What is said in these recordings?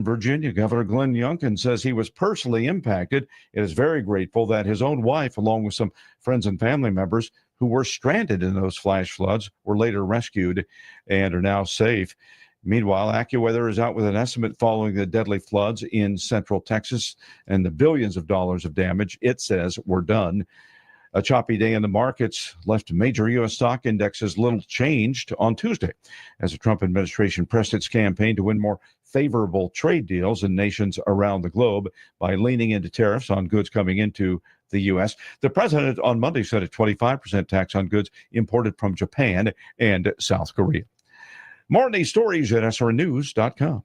Virginia Governor Glenn Youngkin says he was personally impacted and is very grateful that his own wife, along with some friends and family members who were stranded in those flash floods, were later rescued and are now safe. Meanwhile, AccuWeather is out with an estimate following the deadly floods in central Texas and the billions of dollars of damage it says were done. A choppy day in the markets left major U.S. stock indexes little changed on Tuesday as the Trump administration pressed its campaign to win more favorable trade deals in nations around the globe by leaning into tariffs on goods coming into the U.S. The president on Monday set a 25% tax on goods imported from Japan and South Korea. More on these stories at srnews.com.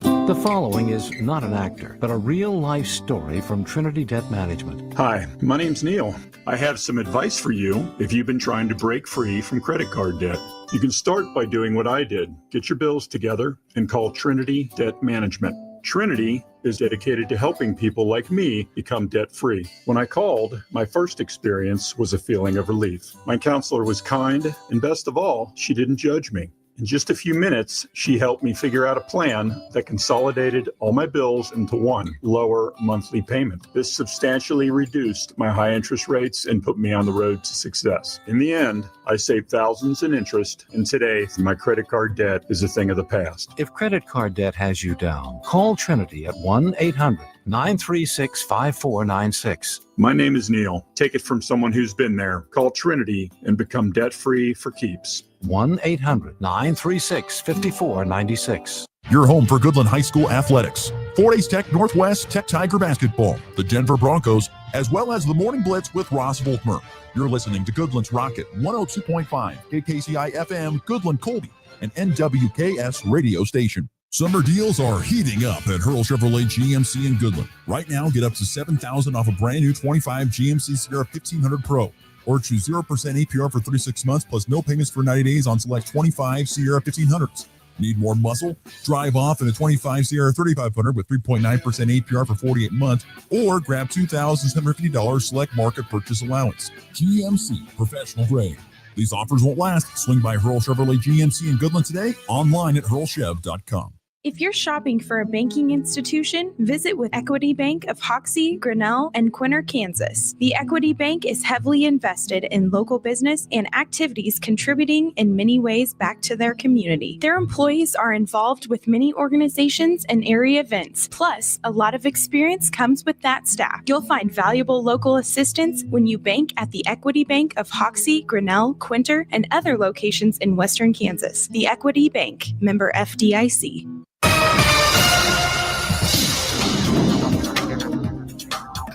The following is not an actor, but a real-life story from Trinity Debt Management. Hi, my name's Neil. I have some advice for you if you've been trying to break free from credit card debt. You can start by doing what I did. Get your bills together and call Trinity Debt Management. Trinity is dedicated to helping people like me become debt-free. When I called, my first experience was a feeling of relief. My counselor was kind, and best of all, she didn't judge me. In just a few minutes, she helped me figure out a plan that consolidated all my bills into one lower monthly payment. This substantially reduced my high interest rates and put me on the road to success. In the end, I saved thousands in interest, and today, my credit card debt is a thing of the past. If credit card debt has you down, call Trinity at 1-800-936-5496. My name is Neil. Take it from someone who's been there. Call Trinity and become debt-free for keeps. 1-800-936-5496. Your home for Goodland High School athletics. Fort Hays Tech Northwest Tech Tiger basketball, the Denver Broncos, as well as the Morning Blitz with Ross Volkmer. You're listening to Goodland's Rocket 102.5, KKCI FM, Goodland Colby, and NWKS radio station. Summer deals are heating up at Hurl Chevrolet GMC in Goodland. Right now, get up to $7,000 off a brand new 25 GMC Sierra 1500 Pro. Or choose 0% APR for 36 months plus no payments for 90 days on select 25 Sierra 1500s. Need more muscle? Drive off in a 25 Sierra 3500 with 3.9% APR for 48 months, or grab $2,750 select market purchase allowance. GMC Professional Grade. These offers won't last. Swing by Hurl Chevrolet GMC in Goodland today, online at hurlchev.com. If you're shopping for a banking institution, visit with Equity Bank of Hoxie, Grinnell, and Quinter, Kansas. The Equity Bank is heavily invested in local business and activities contributing in many ways back to their community. Their employees are involved with many organizations and area events. Plus, a lot of experience comes with that staff. You'll find valuable local assistance when you bank at the Equity Bank of Hoxie, Grinnell, Quinter, and other locations in Western Kansas. The Equity Bank, member FDIC.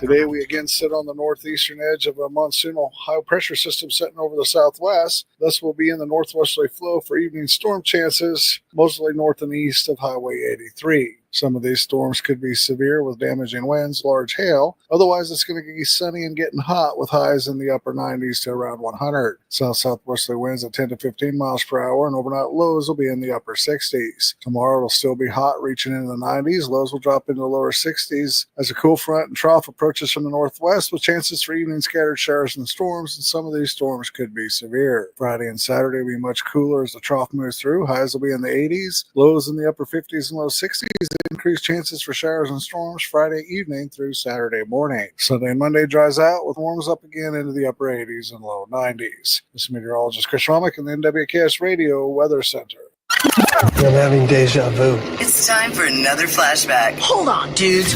Today, we again sit on the northeastern edge of a monsoonal high pressure system setting over the southwest. Thus, we'll be in the northwesterly flow for evening storm chances, mostly north and east of Highway 83. Some of these storms could be severe with damaging winds, large hail. Otherwise, it's going to be sunny and getting hot with highs in the upper 90s to around 100. South-southwesterly winds at 10 to 15 miles per hour, and overnight lows will be in the upper 60s. Tomorrow, it'll still be hot, reaching into the 90s. Lows will drop into the lower 60s as a cool front and trough approaches from the northwest, with chances for evening scattered showers and storms, and some of these storms could be severe. Friday and Saturday will be much cooler as the trough moves through. Highs will be in the 80s, lows in the upper 50s and low 60s. Increased chances for showers and storms Friday evening through Saturday morning. Sunday and Monday dries out with warms up again into the upper 80s and low 90s. This is meteorologist Chris Romick in the NWKS Radio Weather Center. I'm having deja vu. It's time for another flashback. Hold on, dudes.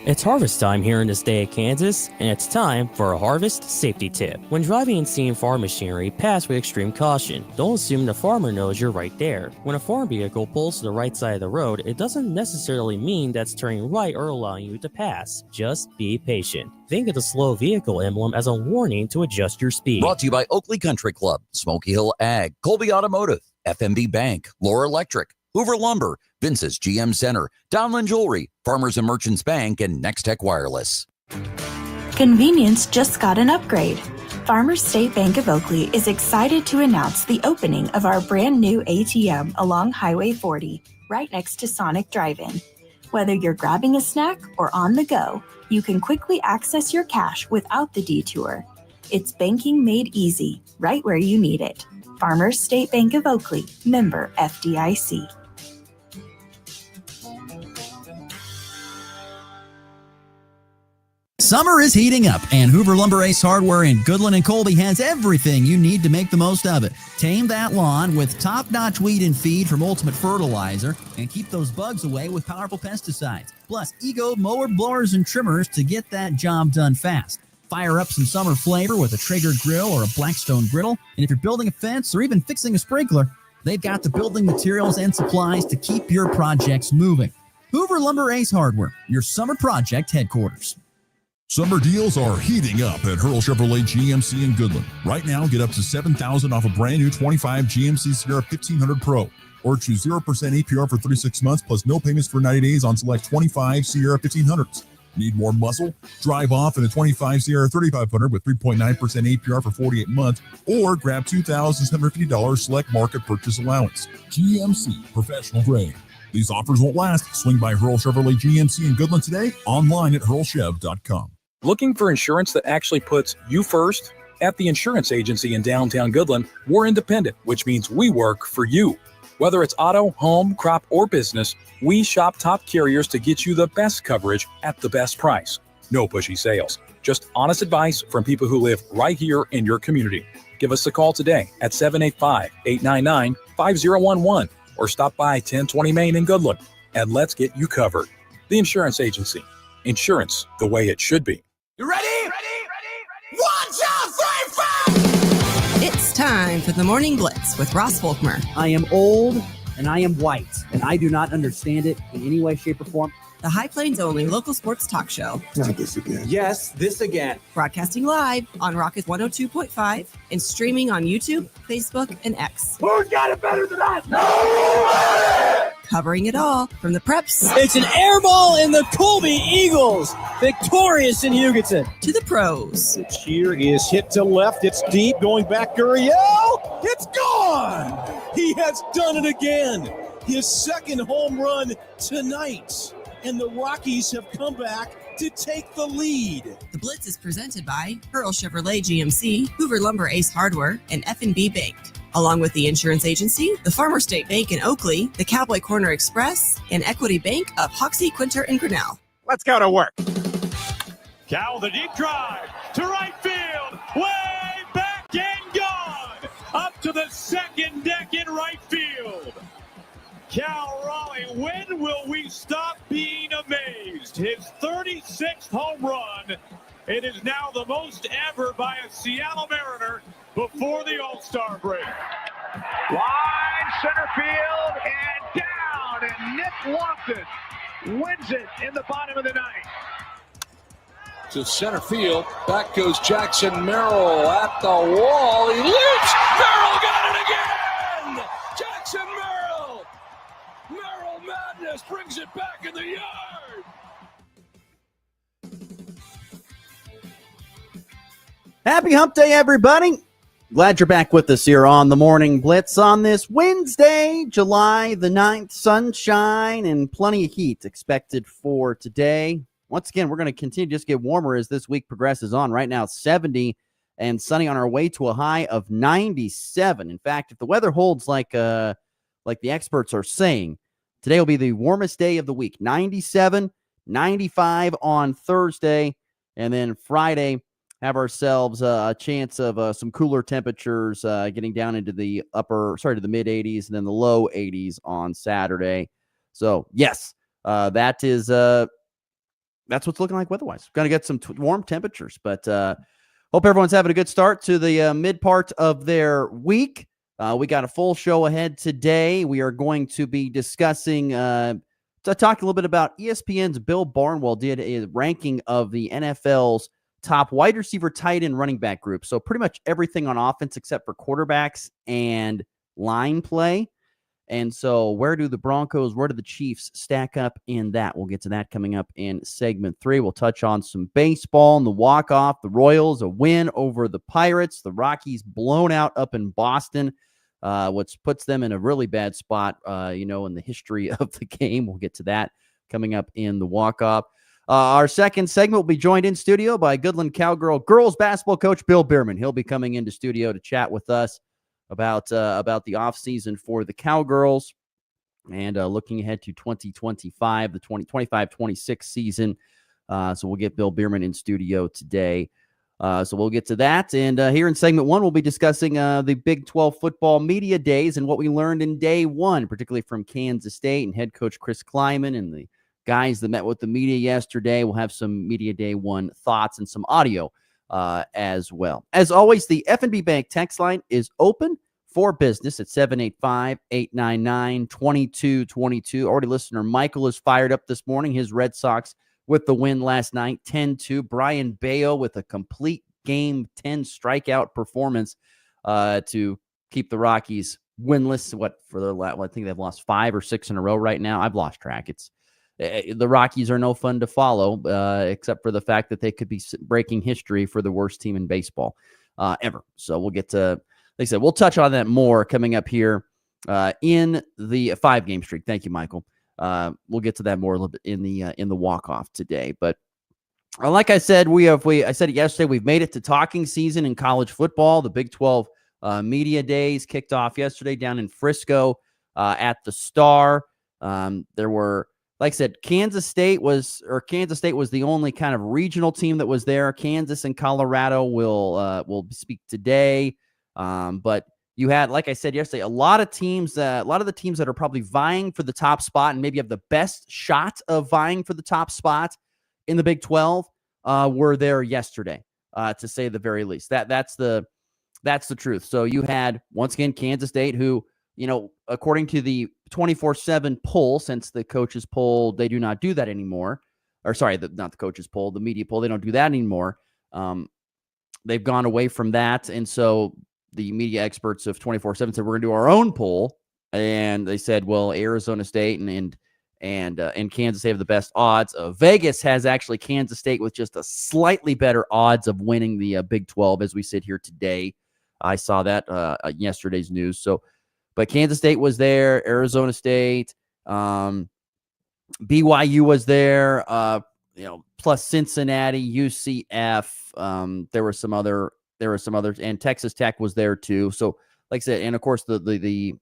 It's harvest time here in the state of Kansas, and it's time for a harvest safety tip. When driving and seeing farm machinery, pass with extreme caution. Don't assume the farmer knows you're right there. When a farm vehicle pulls to the right side of the road, it doesn't necessarily mean that's turning right or allowing you to pass. Just be patient. Think of the slow vehicle emblem as a warning to adjust your speed. Brought to you by Oakley Country Club, Smoky Hill Ag, Colby Automotive, FMB Bank, Laura Electric, Hoover Lumber, Vince's GM Center, Downland Jewelry, Farmers and Merchants Bank, and Next Tech Wireless. Convenience just got an upgrade. Farmers State Bank of Oakley is excited to announce the opening of our brand new ATM along Highway 40, right next to Sonic Drive-In. Whether you're grabbing a snack or on the go, you can quickly access your cash without the detour. It's banking made easy, right where you need it. Farmers State Bank of Oakley, member FDIC. Summer is heating up, and Hoover Lumber Ace Hardware in Goodland and Colby has everything you need to make the most of it. Tame that lawn with top-notch weed and feed from Ultimate Fertilizer, and keep those bugs away with powerful pesticides. Plus, Ego mower blowers and trimmers to get that job done fast. Fire up some summer flavor with a Traeger grill or a Blackstone griddle, and if you're building a fence or even fixing a sprinkler, they've got the building materials and supplies to keep your projects moving. Hoover Lumber Ace Hardware, your summer project headquarters. Summer deals are heating up at Hurl Chevrolet GMC in Goodland. Right now, get up to $7,000 off a brand new 25 GMC Sierra 1500 Pro, or choose 0% APR for 36 months plus no payments for 90 days on select 25 Sierra 1500s. Need more muscle? Drive off in a 25 Sierra 3500 with 3.9% APR for 48 months, or grab $2,750 select market purchase allowance. GMC, professional grade. These offers won't last. Swing by Hurl Chevrolet GMC in Goodland today, online at hurlchev.com. Looking for insurance that actually puts you first? At the insurance agency in downtown Goodland, we're independent, which means we work for you. Whether it's auto, home, crop, or business, we shop top carriers to get you the best coverage at the best price. No pushy sales, just honest advice from people who live right here in your community. Give us a call today at 785-899-5011 or stop by 1020 Main in Goodland, and let's get you covered. The Insurance Agency. Insurance the way it should be. You ready? Ready? 1, 2, 3, 4! It's time for the Morning Blitz with Ross Volkmer. I am old and I am white, and I do not understand it in any way, shape, or form. The High Plains only local sports talk show. Not this again. Yes, this again. Broadcasting live on Rocket 102.5 and streaming on YouTube, Facebook, and X. Who's got it better than that? Nobody! Covering it all from the preps. It's an air ball in the Colby Eagles, victorious in Hugoton. To the pros. The cheer is hit to left. It's deep, going back. Gurriel. It's gone. He has done it again. His second home run tonight. And the Rockies have come back to take the lead. The Blitz is presented by Hurl Chevrolet GMC, Hoover Lumber Ace Hardware, and F&B Bank. Along with the Insurance Agency, the Farmers State Bank in Oakley, the Cowboy Corner Express, and Equity Bank of Hoxie, Quinter, and Grinnell. Let's go to work. Cal, the deep drive to right field, way back and gone, up to the second deck in right field. Cal Raleigh, when will we stop being amazed? His 36th home run. It is now the most ever by a Seattle Mariner before the All-Star break. Line center field and down, and Nick Lofton wins it in the bottom of the ninth. To center field, back goes Jackson Merrill at the wall. He leaps. Merrill got it again. Jackson Merrill. Merrill madness brings it back in the yard. Happy hump day, everybody. Glad you're back with us here on the Morning Blitz on this Wednesday, July the 9th. Sunshine and plenty of heat expected for today. Once again, we're going to continue to just get warmer as this week progresses on. Right now, 70 and sunny on our way to a high of 97. In fact, if the weather holds like the experts are saying, today will be the warmest day of the week. 97, 95 on Thursday, and then Friday, have ourselves a chance of some cooler temperatures getting down into the to the mid 80s and then the low 80s on Saturday. So, yes, that's what's looking like weather-wise. Going to get some warm temperatures, but hope everyone's having a good start to the mid part of their week. We got a full show ahead today. We are going to be discussing, to talk a little bit about ESPN's Bill Barnwell did a ranking of the NFL's top wide receiver, tight end, running back group. So pretty much everything on offense except for quarterbacks and line play. And so where do the Broncos, where do the Chiefs stack up in that? We'll get to that coming up in segment 3. We'll touch on some baseball and the walk-off, the Royals, a win over the Pirates, the Rockies blown out up in Boston, which puts them in a really bad spot, in the history of the game. We'll get to that coming up in the walk-off. Our second segment will be joined in studio by Goodland Cowgirl girls basketball coach Bill Bierman. He'll be coming into studio to chat with us about the offseason for the Cowgirls and looking ahead to 2025, the 2025-26 season. So we'll get Bill Bierman in studio today. So we'll get to that. And here in segment one, we'll be discussing the Big 12 football media days and what we learned in day one, particularly from Kansas State and head coach Chris Kleiman and the guys that met with the media yesterday. We'll have some media day one thoughts and some audio as well. As always, the F&B Bank text line is open for business at 785-899-2222. Already listener Michael is fired up this morning. His Red Sox with the win last night, 10-2. Brian Bayo with a complete game 10 strikeout performance to keep the Rockies winless. I think they've lost 5 or 6 in a row right now. I've lost track. The Rockies are no fun to follow, except for the fact that they could be breaking history for the worst team in baseball ever. So we'll get to, like I said, we'll touch on that more coming up here in the 5-game streak. Thank you, Michael. We'll get to that more a little bit in the walk-off today. But like I said, I said it yesterday, we've made it to talking season in college football. The Big 12 media days kicked off yesterday down in Frisco at the Star. There were, like I said, Kansas State was the only kind of regional team that was there. Kansas and Colorado will speak today. But you had, like I said yesterday, a lot of the teams that are probably vying for the top spot and maybe have the best shot of vying for the top spot in the Big 12 were there yesterday, to say the very least. That's the truth. So you had, once again, Kansas State, who, according to the 24/7 poll, since the coaches poll, they do not do that anymore. Or sorry, not the coaches poll, the media poll, they don't do that anymore. They've gone away from that. And so the media experts of 24/7 said, we're going to do our own poll. And they said, well, Arizona State and Kansas State have the best odds. Vegas has actually Kansas State with just a slightly better odds of winning the Big 12 as we sit here today. I saw that yesterday's news. So, but Kansas State was there, Arizona State, BYU was there, plus Cincinnati, UCF. There were some others, and Texas Tech was there too. So, like I said, and of course the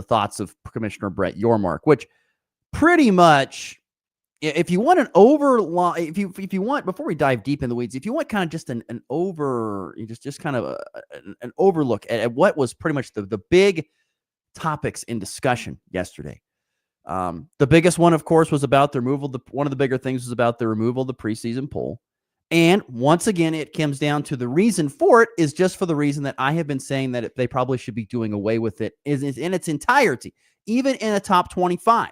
thoughts of Commissioner Brett Yormark, which pretty much, if you want an if you want, before we dive deep in the weeds, if you want kind of just an overlook at what was pretty much the big topics in discussion yesterday. The biggest one, of course, was about the removal. One of the bigger things was about the removal of the preseason poll. And once again, it comes down to the reason for it is just for the reason that I have been saying that they probably should be doing away with it is in its entirety, even in a top 25.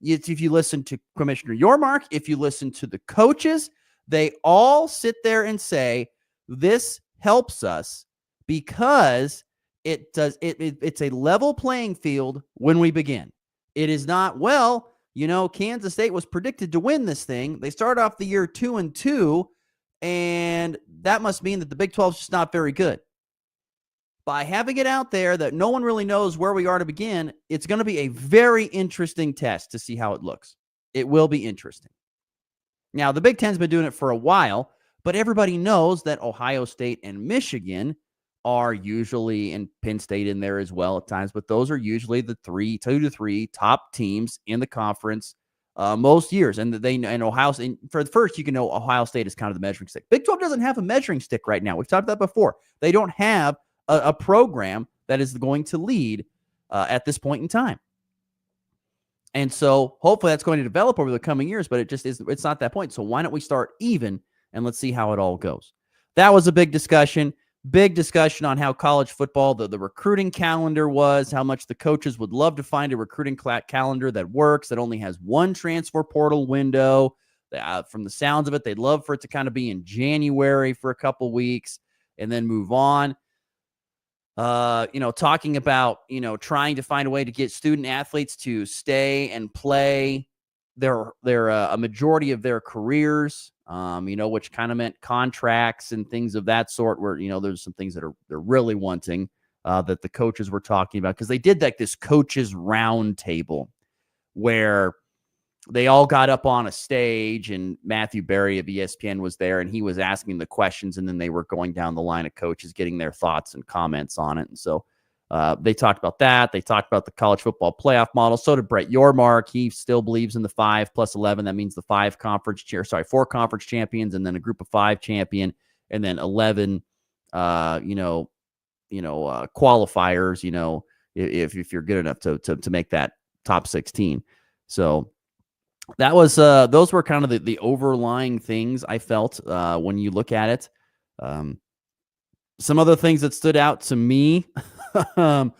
If you listen to Commissioner Yormark, if you listen to the coaches, they all sit there and say, this helps us because it's a level playing field when we begin. It is not, Kansas State was predicted to win this thing. They start off the year 2-2, and that must mean that the Big 12 is just not very good. By having it out there that no one really knows where we are to begin, it's going to be a very interesting test to see how it looks. It will be interesting. Now, the Big Ten's been doing it for a while, but everybody knows that Ohio State and Michigan are usually, and Penn State in there as well at times, but those are usually the 2 to 3 top teams in the conference most years. And Ohio State, for the first, you can know Ohio State is kind of the measuring stick. Big 12 doesn't have a measuring stick right now. We've talked about that before. They don't have a program that is going to lead at this point in time. And so hopefully that's going to develop over the coming years, but it's not that point. So why don't we start even and let's see how it all goes. That was a big discussion on how college football, the recruiting calendar was, how much the coaches would love to find a recruiting calendar that works, that only has one transfer portal window. From the sounds of it, they'd love for it to kind of be in January for a couple weeks and then move on. Talking about, trying to find a way to get student athletes to stay and play a majority of their careers, which kind of meant contracts and things of that sort where, there's some things that they're really wanting that the coaches were talking about because they did this coaches round table where they all got up on a stage, and Matthew Berry of ESPN was there, and he was asking the questions, and then they were going down the line of coaches, getting their thoughts and comments on it. And so they talked about that. They talked about the college football playoff model. So did Brett Yormark. He still believes in the 5+11. That means the 4 conference champions, and then a group of 5 champion, and then 11, qualifiers, if you're good enough to make that top 16. So that was those were kind of the overlying things I felt when you look at it. Some other things that stood out to me. One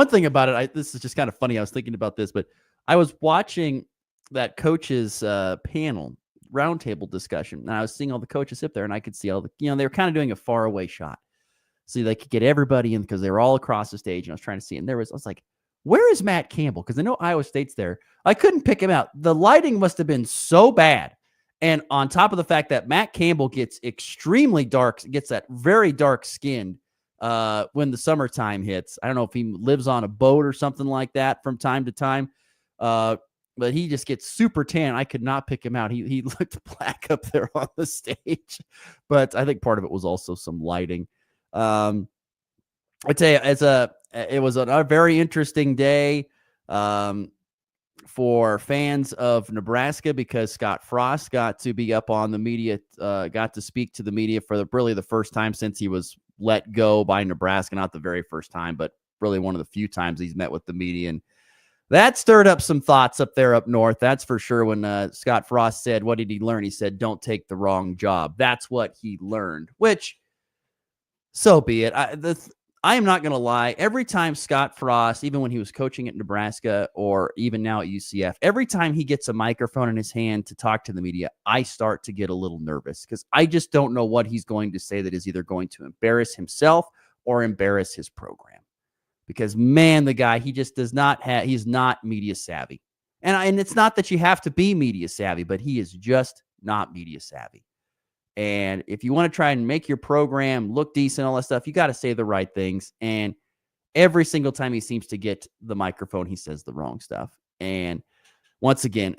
thing about it, this is just kind of funny. I was thinking about this, but I was watching that coaches panel roundtable discussion, and I was seeing all the coaches sit there, and I could see all the, they were kind of doing a far away shot, so they could get everybody in because they were all across the stage. And I was trying to see, and I was like, where is Matt Campbell? Because I know Iowa State's there. I couldn't pick him out. The lighting must have been so bad. And on top of the fact that Matt Campbell gets extremely dark, gets that very dark skin when the summertime hits. I don't know if he lives on a boat or something like that from time to time. But he just gets super tan. I could not pick him out. He looked black up there on the stage. But I think part of it was also some lighting. I tell you, it was a very interesting day for fans of Nebraska, because Scott Frost got to be up on the media, got to speak to the media for really the first time since he was let go by Nebraska. Not the very first time, but really one of the few times he's met with the media. And that stirred up some thoughts up there up north. That's for sure. When Scott Frost said, what did he learn? He said, don't take the wrong job. That's what he learned, which, so be it. I am not going to lie. Every time Scott Frost, even when he was coaching at Nebraska or even now at UCF, every time he gets a microphone in his hand to talk to the media, I start to get a little nervous because I just don't know what he's going to say that is either going to embarrass himself or embarrass his program. Because, man, the guy, he just does not have, he's not media savvy. And it's not that you have to be media savvy, but he is just not media savvy. And if you want to try and make your program look decent, all that stuff, you got to say the right things. And every single time he seems to get the microphone, he says the wrong stuff. And once again,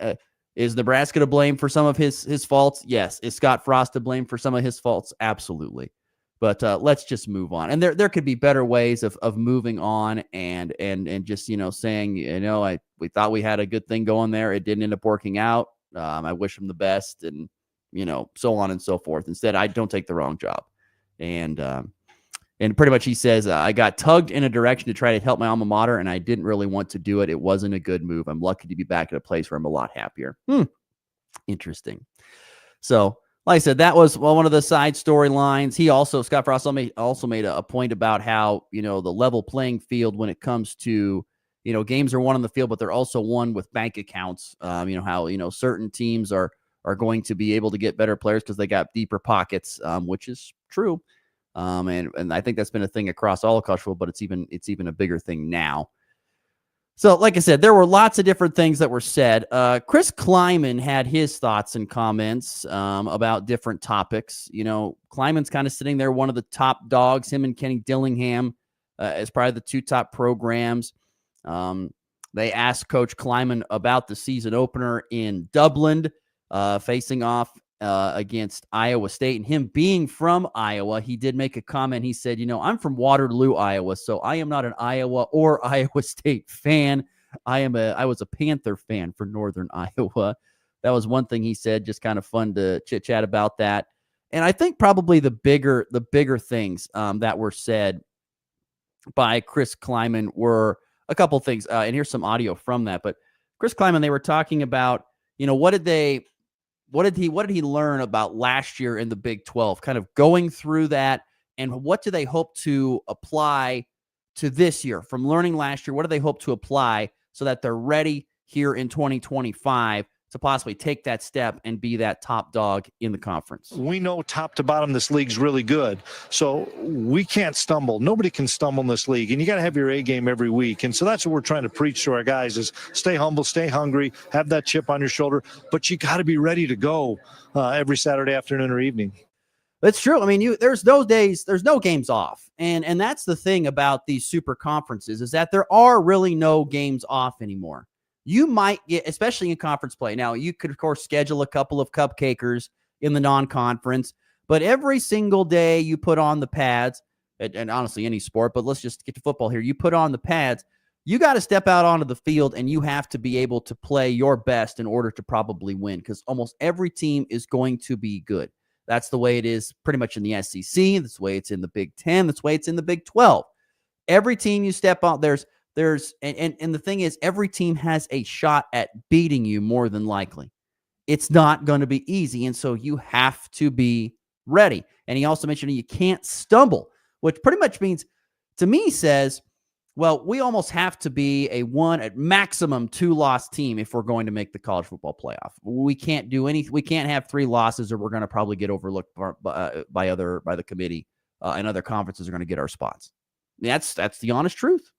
is Nebraska to blame for some of his faults? Yes. Is Scott Frost to blame for some of his faults? Absolutely. But let's just move on. And there could be better ways of moving on and just, saying, we thought we had a good thing going there. It didn't end up working out. I wish him the best. And, so on and so forth. Instead, I don't take the wrong job. And pretty much he says, I got tugged in a direction to try to help my alma mater, and I didn't really want to do it. It wasn't a good move. I'm lucky to be back at a place where I'm a lot happier. Interesting. So, like I said, that was one of the side storylines. Scott Frost also made a point about how, the level playing field when it comes to, games are won on the field, but they're also won with bank accounts. How, certain teams are going to be able to get better players because they got deeper pockets, which is true. And I think that's been a thing across all of college football, but it's even a bigger thing now. So, like I said, there were lots of different things that were said. Chris Kleiman had his thoughts and comments about different topics. Kleiman's kind of sitting there, one of the top dogs, him and Kenny Dillingham as probably the 2 top programs. They asked Coach Kleiman about the season opener in Dublin, facing off against Iowa State, and him being from Iowa, he did make a comment. He said, I'm from Waterloo, Iowa, so I am not an Iowa or Iowa State fan. I was a Panther fan for Northern Iowa. That was one thing he said, just kind of fun to chit chat about that. And I think probably the bigger things that were said by Chris Kleiman were a couple things. And here's some audio from that. But Chris Kleiman, they were talking about, what did he learn about last year in the Big 12, kind of going through that, and what do they hope to apply to this year from learning last year? What do they hope to apply so that they're ready here in 2025 to possibly take that step and be that top dog in the conference? We know top to bottom this league's really good, so we can't stumble. Nobody can stumble in this league, and you got to have your A game every week. And so that's what we're trying to preach to our guys is stay humble, stay hungry, have that chip on your shoulder, but you got to be ready to go every Saturday afternoon or evening. That's true. I mean, there's those days, there's no games off. And that's the thing about these super conferences is that there are really no games off anymore. you might get, especially in conference play. Now, you could, of course, schedule a couple of cupcakers in the non-conference, but every single day you put on the pads, and honestly, any sport, but let's just get to football here. You put on the pads, you got to step out onto the field, and you have to be able to play your best in order to probably win, because almost every team is going to be good. That's the way it is pretty much in the SEC. That's the way it's in the Big 10. That's the way it's in the Big 12. Every team you step out, and the thing is, every team has a shot at beating you more than likely. It's not going to be easy, and so you have to be ready. And he also mentioned you can't stumble, which pretty much means, to me, says, well, we almost have to be a 1 at maximum 2-loss team if we're going to make the college football playoff. We can't do anything. We can't have 3 losses, or we're going to probably get overlooked by the committee, and other conferences are going to get our spots. That's the honest truth.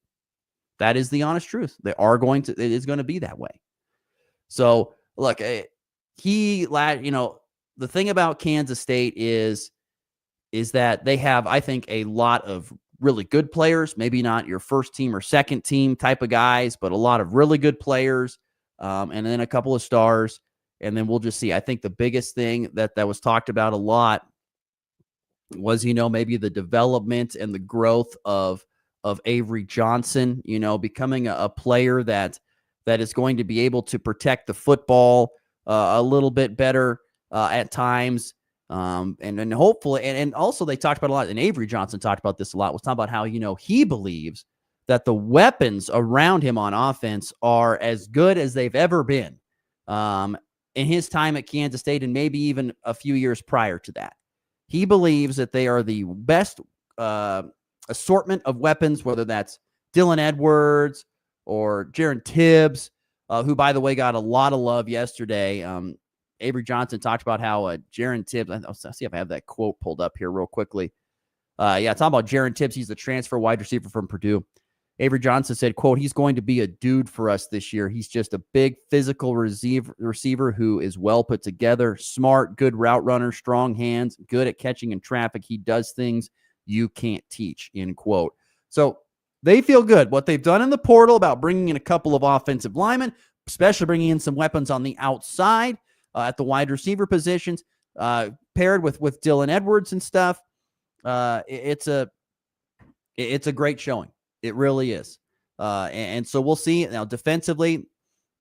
That is the honest truth. It is going to be that way. So look, the thing about Kansas State is that they have, I think, a lot of really good players, maybe not your first team or second team type of guys, but a lot of really good players, and then a couple of stars, and then we'll just see. I think the biggest thing that was talked about a lot was, maybe the development and the growth of Avery Johnson, becoming a player that is going to be able to protect the football a little bit better at times. And hopefully, and also they talked about a lot, and Avery Johnson talked about this a lot, was talking about how, he believes that the weapons around him on offense are as good as they've ever been in his time at Kansas State, and maybe even a few years prior to that. He believes that they are the best assortment of weapons, whether that's Dylan Edwards or Jaron Tibbs, who, by the way, got a lot of love yesterday. Avery Johnson talked about how Jaron Tibbs, I'll see if I have that quote pulled up here real quickly. Talking about Jaron Tibbs. He's the transfer wide receiver from Purdue. Avery Johnson said, quote, "He's going to be a dude for us this year. He's just a big physical receiver who is well put together, smart, good route runner, strong hands, good at catching in traffic. He does things you can't teach," end quote. So they feel good. What they've done in the portal about bringing in a couple of offensive linemen, especially bringing in some weapons on the outside at the wide receiver positions, paired with Dylan Edwards and stuff. It's a great showing. It really is. And so we'll see. Now, defensively,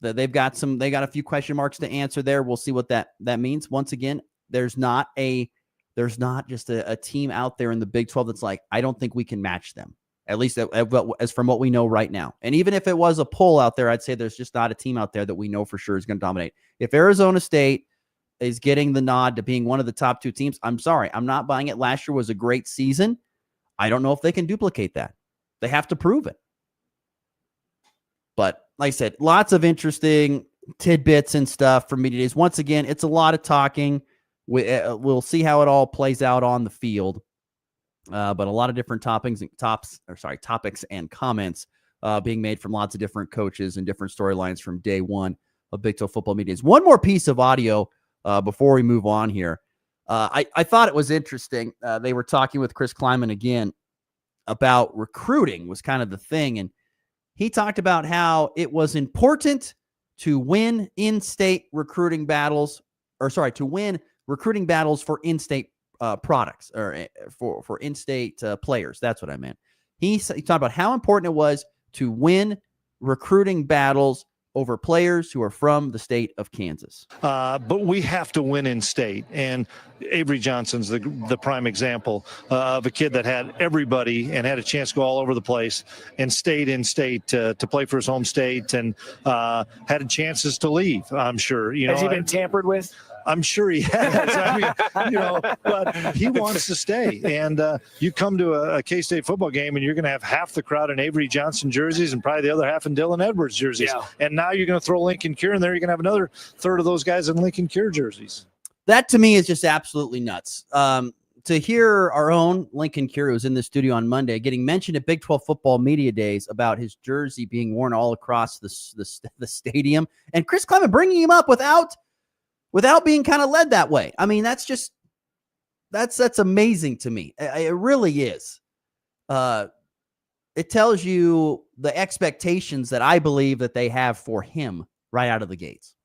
they got a few question marks to answer there. We'll see what that means. Once again, there's not just a team out there in the Big 12 that's like, I don't think we can match them, at least as from what we know right now. And even if it was a poll out there, I'd say there's just not a team out there that we know for sure is going to dominate. If Arizona State is getting the nod to being one of the top 2 teams, I'm sorry, I'm not buying it. Last year was a great season. I don't know if they can duplicate that. They have to prove it. But like I said, lots of interesting tidbits and stuff from media days. Once again, it's a lot of talking. We'll see how it all plays out on the field. But a lot of different topics and comments being made from lots of different coaches and different storylines from day one of Big 12 football media days. One more piece of audio before we move on here. I thought it was interesting. They were talking with Chris Kleiman again about recruiting was kind of the thing. And he talked about how it was important to win in-state recruiting battles, to win recruiting battles for in-state products, or for in-state players. That's what I meant. He talked about how important it was to win recruiting battles over players who are from the state of Kansas. But we have to win in state. And Avery Johnson's the prime example of a kid that had everybody and had a chance to go all over the place and stayed in state to play for his home state, and had chances to leave, I'm sure. Has he been tampered with? I'm sure he has. I mean, but he wants to stay. And you come to a K-State football game, and you're going to have half the crowd in Avery Johnson jerseys and probably the other half in Dylan Edwards jerseys. Yeah. And now you're going to throw Lincoln Cure in there. You're going to have another third of those guys in Lincoln Cure jerseys. That, to me, is just absolutely nuts. To hear our own Lincoln Cure, who was in the studio on Monday, getting mentioned at Big 12 football media days about his jersey being worn all across the stadium, and Chris Kleiman bringing him up without being kind of led that way. I mean, that's amazing to me. It really is. it tells you the expectations that I believe that they have for him right out of the gates.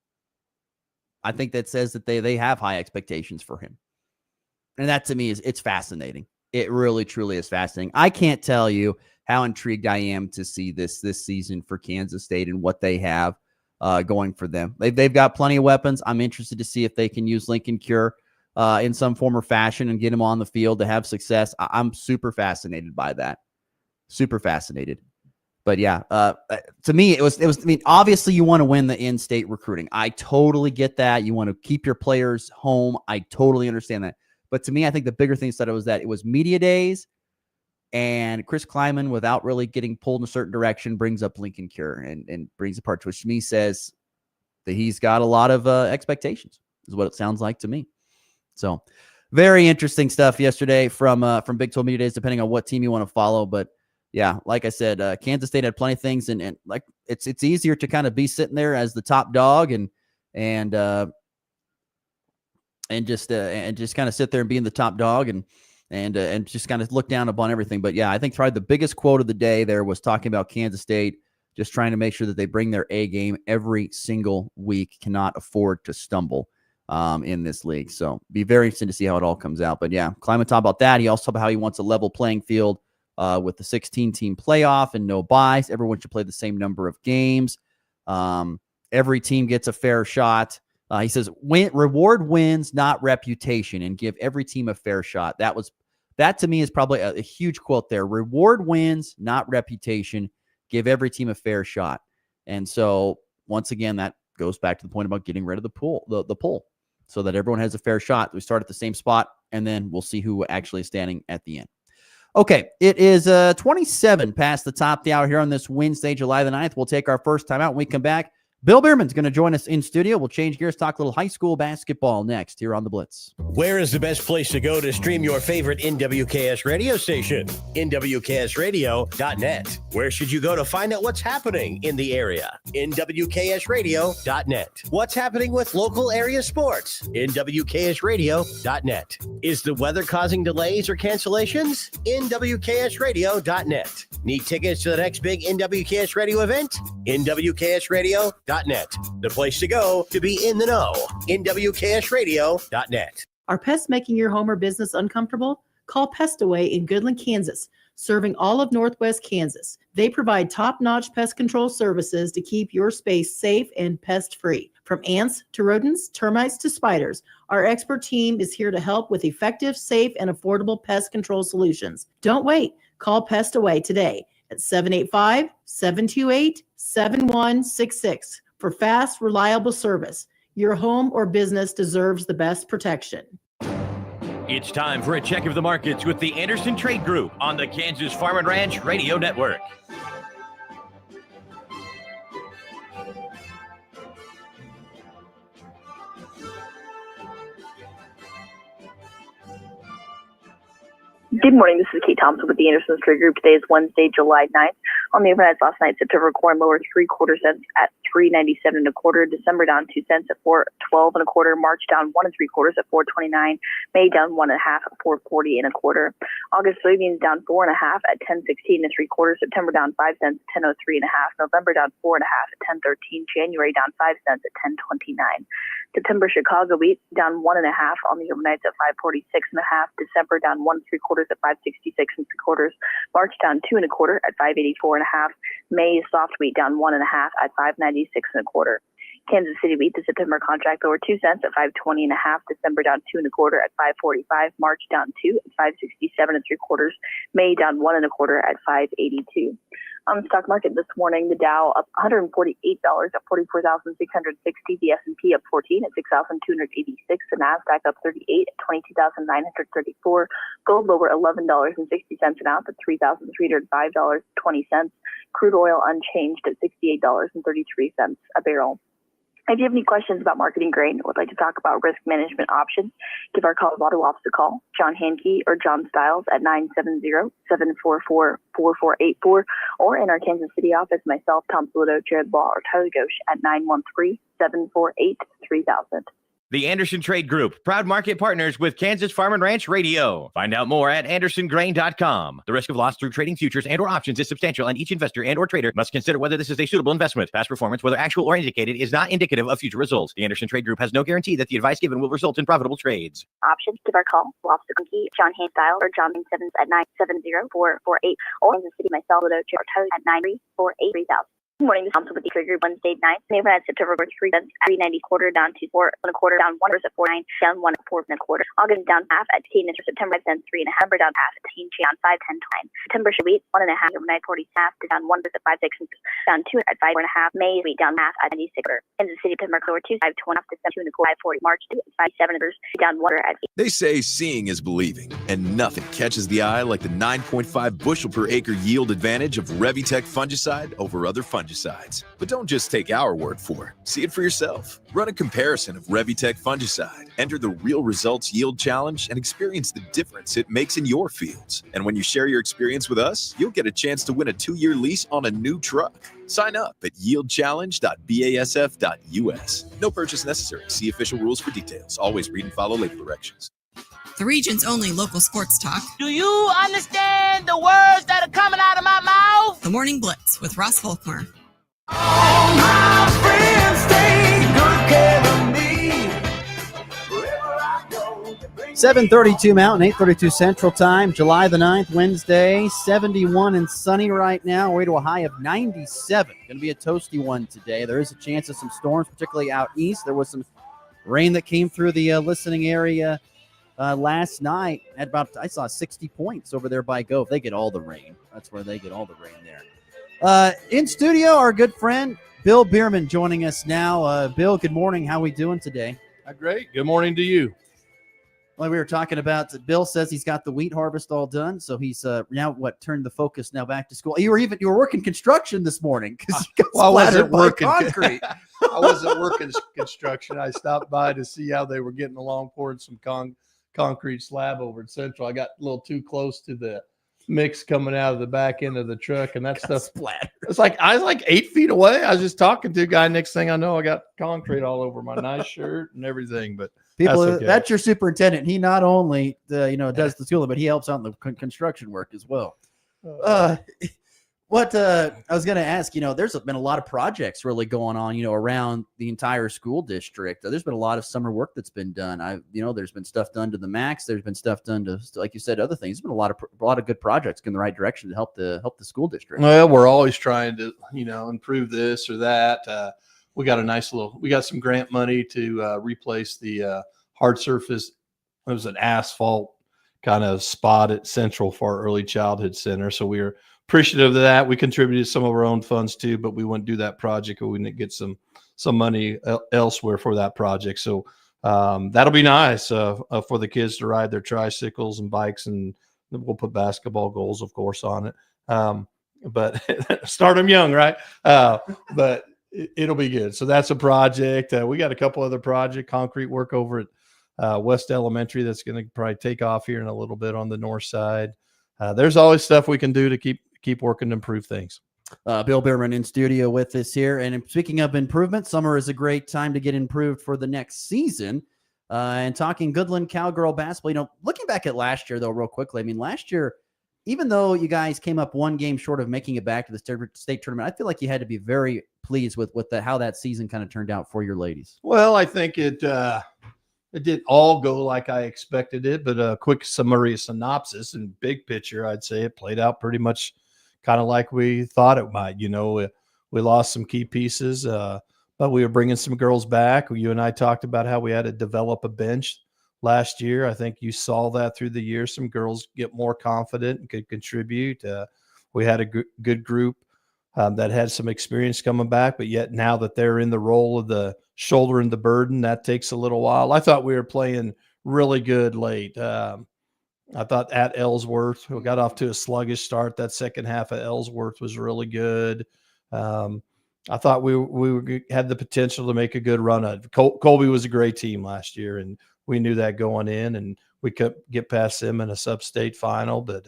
I think that says that they have high expectations for him. And that to me it's fascinating. It really, truly is fascinating. I can't tell you how intrigued I am to see this season for Kansas State and what they have going for them. They've got plenty of weapons. I'm interested to see if they can use Lincoln Cure in some form or fashion and get him on the field to have success. I'm super fascinated by that. Super fascinated. But yeah, to me, it was, I mean, obviously you want to win the in-state recruiting. I totally get that. You want to keep your players home. I totally understand that. But to me, I think the bigger thing that it was media days, and Chris Kleiman, without really getting pulled in a certain direction, brings up Lincoln Cure and brings apart, which to me says that he's got a lot of expectations, is what it sounds like to me. So very interesting stuff yesterday from Big 12 Media Days, depending on what team you want to follow. But yeah, like I said, Kansas State had plenty of things, and like it's easier to kind of be sitting there as the top dog and just kind of sit there and be in the top dog and just kind of look down upon everything. But yeah, I think probably the biggest quote of the day there was talking about Kansas State just trying to make sure that they bring their A game every single week, cannot afford to stumble in this league. So be very interesting to see how it all comes out. But yeah, Kleiman talked about that. He also talked about how he wants a level playing field with the 16-team playoff and no buys. Everyone should play the same number of games. Every team gets a fair shot. He says, reward wins, not reputation, and give every team a fair shot. That to me is probably a huge quote there. Reward wins, not reputation. Give every team a fair shot. And so once again, that goes back to the point about getting rid of the pool, so that everyone has a fair shot. We start at the same spot, and then we'll see who actually is standing at the end. Okay, it is 27 past the top of the hour here on this Wednesday, July the 9th. We'll take our first time out. When we come back, Bill Bierman's going to join us in studio. We'll change gears, talk a little high school basketball next here on The Blitz. Where is the best place to go to stream your favorite NWKS radio station? NWKSradio.net. Where should you go to find out what's happening in the area? NWKSradio.net. What's happening with local area sports? NWKSradio.net. Is the weather causing delays or cancellations? NWKSradio.net. Need tickets to the next big NWKS radio event? NWKSradio.net. The place to go to be in the know. NWKSradio.net. Are pests making your home or business uncomfortable? Call Pest Away in Goodland, Kansas, serving all of Northwest Kansas. They provide top-notch pest control services to keep your space safe and pest-free. From ants to rodents, termites to spiders, our expert team is here to help with effective, safe, and affordable pest control solutions. Don't wait. Call Pest Away today at 785-728-7166 for fast, reliable service. Your home or business deserves the best protection. It's time for a check of the markets with the Anderson Trade Group on the Kansas Farm and Ranch Radio Network. Good morning. This is Kate Thompson with the Anderson Trade Group. Today is Wednesday, July 9th. On the overnights last night, September corn lower 3/4 cents at $3.97 1/4. December down 2 cents at $4.12 1/4. March down 1 3/4 at $4.29. May down 1 1/2 at $4.40 1/4. August soybeans down 4 1/2 at $10.16 3/4. September down 5 cents at $10.03 1/2. November down 4 1/2 at $10.13. January down 5 cents at $10.29. September Chicago wheat down 1 1/2 on the overnights at $5.46 1/2. December down 1 3/4 at $5.66 3/4. March down 2 1/4 at $5.84 1/2. May soft wheat down 1 1/2 at $5.96 1/4. Kansas City wheat, the September contract lower 2 cents at $5.20 1/2. December down 2 1/4 at $5.45. March down 2 at $5.67 3/4. May down 1 1/4 at $5.82. On the stock market this morning, the Dow up $148 at 44,660. The S&P up 14 at 6,286. The Nasdaq up 38 at 22,934. Gold lower $11.60 an ounce at $3,305.20. Crude oil unchanged at $68.33 a barrel. If you have any questions about marketing grain or would like to talk about risk management options, give our Colorado office a call, John Hankey or John Stiles at 970-744-4484, or in our Kansas City office, myself, Tom Saludo, Jared Law, or Tyler Ghosh at 913-748-3000. The Anderson Trade Group, proud market partners with Kansas Farm and Ranch Radio. Find out more at andersongrain.com. The risk of loss through trading futures and or options is substantial, and each investor and or trader must consider whether this is a suitable investment. Past performance, whether actual or indicated, is not indicative of future results. The Anderson Trade Group has no guarantee that the advice given will result in profitable trades. Options, give our call. Lobster Cookie, John Hansdale, or John 7 at 970-448, or Kansas City, myself, with or Toad at 934-83000. Good morning, this is Thompson with the Trade Group, Wednesday night. Neighborhood September 3 cents, 390 quarter, down 2 4 and a quarter, down 1 at 49, down 1 at 4 and a quarter. August down half at 10 for September 5 cents, 3 and a half, down half at 10, down 5 10 9. September should wheat 1 and a half, overnight 40 half, down 1 at 5 6, down 2 at 5 4 and a half. May wheat down half at 96. Kansas City September 2 5 2 December 2 and a quarter, 40 March 2 at 5 7 down 1 at 8. They say seeing is believing, and nothing catches the eye like the 9.5 bushel per acre yield advantage of Revitec fungicide over other fungicides. But don't just take our word for it. See it for yourself. Run a comparison of Revitec fungicide. Enter the Real Results Yield Challenge and experience the difference it makes in your fields. And when you share your experience with us, you'll get a chance to win a 2-year lease on a new truck. Sign up at yieldchallenge.basf.us. No purchase necessary. See official rules for details. Always read and follow label directions. The region's only local sports talk. Do you understand the words that are coming out of my mouth? The Morning Blitz with Ross Volkmer. All my friends take good care of me. 7:32 Mountain, 8:32 Central Time, July the 9th, Wednesday, 71 and sunny right now, way to a high of 97. Going to be a toasty one today. There is a chance of some storms, particularly out east. There was some rain that came through the listening area last night. At about, I saw 60 points over there by Gove. They get all the rain. That's where they get all the rain there. In studio, our good friend Bill Bierman joining us now. Bill, good morning. How are we doing today? Great. Good morning to you. Well, we were talking about, Bill says he's got the wheat harvest all done, so he's now turned the focus now back to school. You were working construction this morning because you got splattered by concrete. I wasn't working construction. I stopped by to see how they were getting along, pouring some concrete slab over at Central. I got a little too close to the mix coming out of the back end of the truck, and that stuff splattered. I was like 8 feet away. I was just talking to a guy. Next thing I know, I got concrete all over my nice shirt and everything. But that's your superintendent. He not only does the schooling, but he helps out in the construction work as well. What I was going to ask, there's been a lot of projects really going on, around the entire school district. There's been a lot of summer work that's been done. There's been stuff done to the max. There's been stuff done to, like you said, other things. There's been a lot of good projects in the right direction to help the school district. Well, we're always trying to, improve this or that. We got we got some grant money to replace the hard surface. It was an asphalt kind of spot at Central for our early childhood center. So we were appreciative of that. We contributed some of our own funds too, but we wouldn't do that project, or we didn't get some money elsewhere for that project. So that'll be nice for the kids to ride their tricycles and bikes, and we'll put basketball goals, of course, on it. But start them young, right? But it'll be good. So that's a project. We got a couple other projects, concrete work over at West Elementary that's going to probably take off here in a little bit on the north side. There's always stuff we can do to keep working to improve things. Bill Bierman in studio with us here. And speaking of improvement, summer is a great time to get improved for the next season. And talking Goodland Cowgirl basketball, looking back at last year, though, real quickly, last year, even though you guys came up one game short of making it back to the state tournament, I feel like you had to be very pleased with how that season kind of turned out for your ladies. Well, I think it didn't all go like I expected it, but a quick summary synopsis and big picture, I'd say it played out pretty much kind of like we thought it might. We lost some key pieces, but we were bringing some girls back. You and I talked about how we had to develop a bench last year. I think you saw that through the year. Some girls get more confident and could contribute. We had a good group that had some experience coming back, but yet now that they're in the role of the shoulder and the burden, that takes a little while. I thought we were playing really good late. I thought at Ellsworth, we got off to a sluggish start. That second half of Ellsworth was really good. I thought we had the potential to make a good run at it. Colby was a great team last year, and we knew that going in, and we could get past them in a sub-state final, but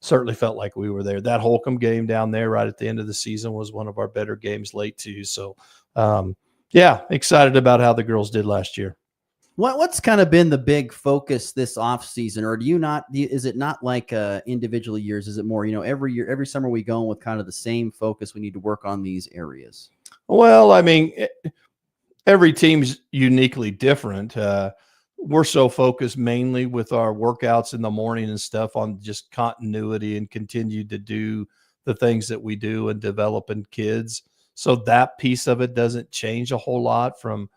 certainly felt like we were there. That Holcomb game down there right at the end of the season was one of our better games late too. So, excited about how the girls did last year. What's kind of been the big focus this off season, or is it not like individual years? Is it more, every year, every summer we go in with kind of the same focus? We need to work on these areas. Well, I mean, every team's uniquely different. We're so focused mainly with our workouts in the morning and stuff on just continuity and continue to do the things that we do and developing kids. So that piece of it doesn't change a whole lot from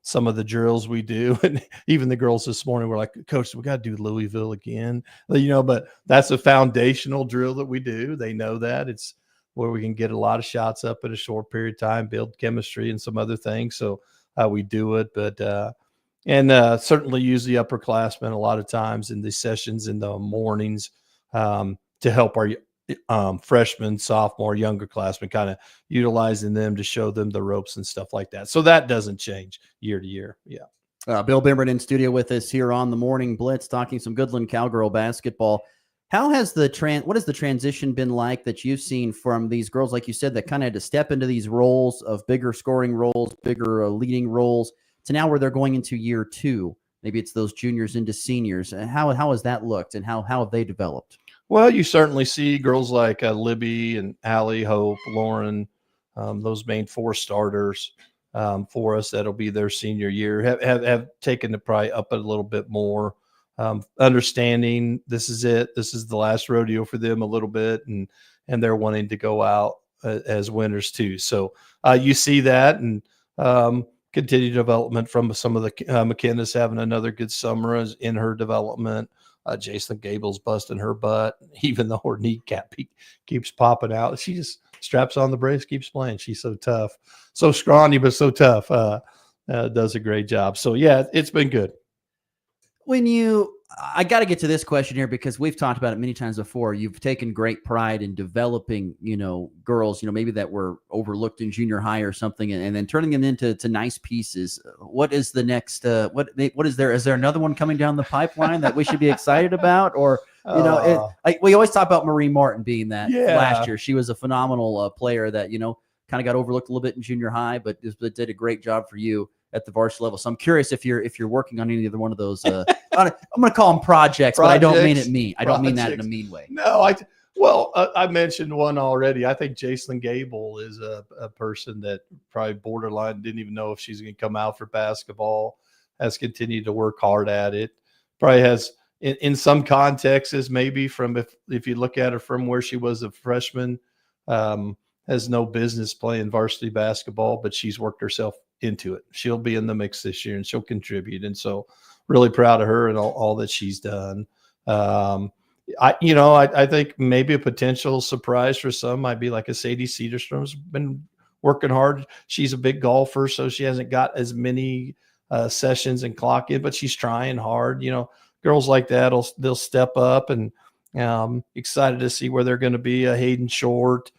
some of the drills we do. And even the girls this morning were like, Coach, we got to do Louisville again, but that's a foundational drill that we do. They know that it's where we can get a lot of shots up in a short period of time, build chemistry and some other things. So we do it, but certainly use the upperclassmen a lot of times in these sessions in the mornings to help our freshmen, sophomore, younger classmen, kind of utilizing them to show them the ropes and stuff like that. So that doesn't change year to year. Yeah. Bill Bimbert in studio with us here on the Morning Blitz, talking some Goodland Cowgirl basketball. How has what has the transition been like that you've seen from these girls, like you said, that kind of had to step into these roles of bigger scoring roles, bigger leading roles, to now where they're going into year 2? Maybe it's those juniors into seniors. How has that looked, and how have they developed? Well, you certainly see girls like Libby and Allie, Hope, Lauren, those main 4 starters for us that'll be their senior year, have taken it probably up a little bit more, understanding this is it. This is the last rodeo for them a little bit, and they're wanting to go out as winners too. So you see that, and continued development from some of the McKenna's having another good summer in her development. Jason Gable's busting her butt, even though her kneecap keeps popping out. She just straps on the brace, keeps playing. She's so tough, so scrawny, but so tough. Does a great job. So yeah, it's been good. I got to get to this question here because we've talked about it many times before. You've taken great pride in developing, girls, maybe that were overlooked in junior high or something, and then turning them into nice pieces. What is the next? What is there? Is there another one coming down the pipeline that we should be excited about? Or we always talk about Marie Martin being that last year. She was a phenomenal player that kind of got overlooked a little bit in junior high, but did a great job for you at the varsity level. So I'm curious if you're working on any other one of those. I'm going to call them projects, but I don't mean it mean. I don't mean that in a mean way. No, I mentioned one already. I think Jason Gable is a person that probably borderline didn't even know if she's going to come out for basketball. Has continued to work hard at it. Probably has in some contexts is maybe from if you look at her from where she was a freshman, has no business playing varsity basketball, but she's worked herself into it. She'll be in the mix this year and she'll contribute. And so really proud of her and all that she's done. I think maybe a potential surprise for some might be like a Sadie Cedarstrom's been working hard. She's a big golfer, so she hasn't got as many sessions and clock in, but she's trying hard. Girls like that, they'll step up, and excited to see where they're going to be. A Hayden Short,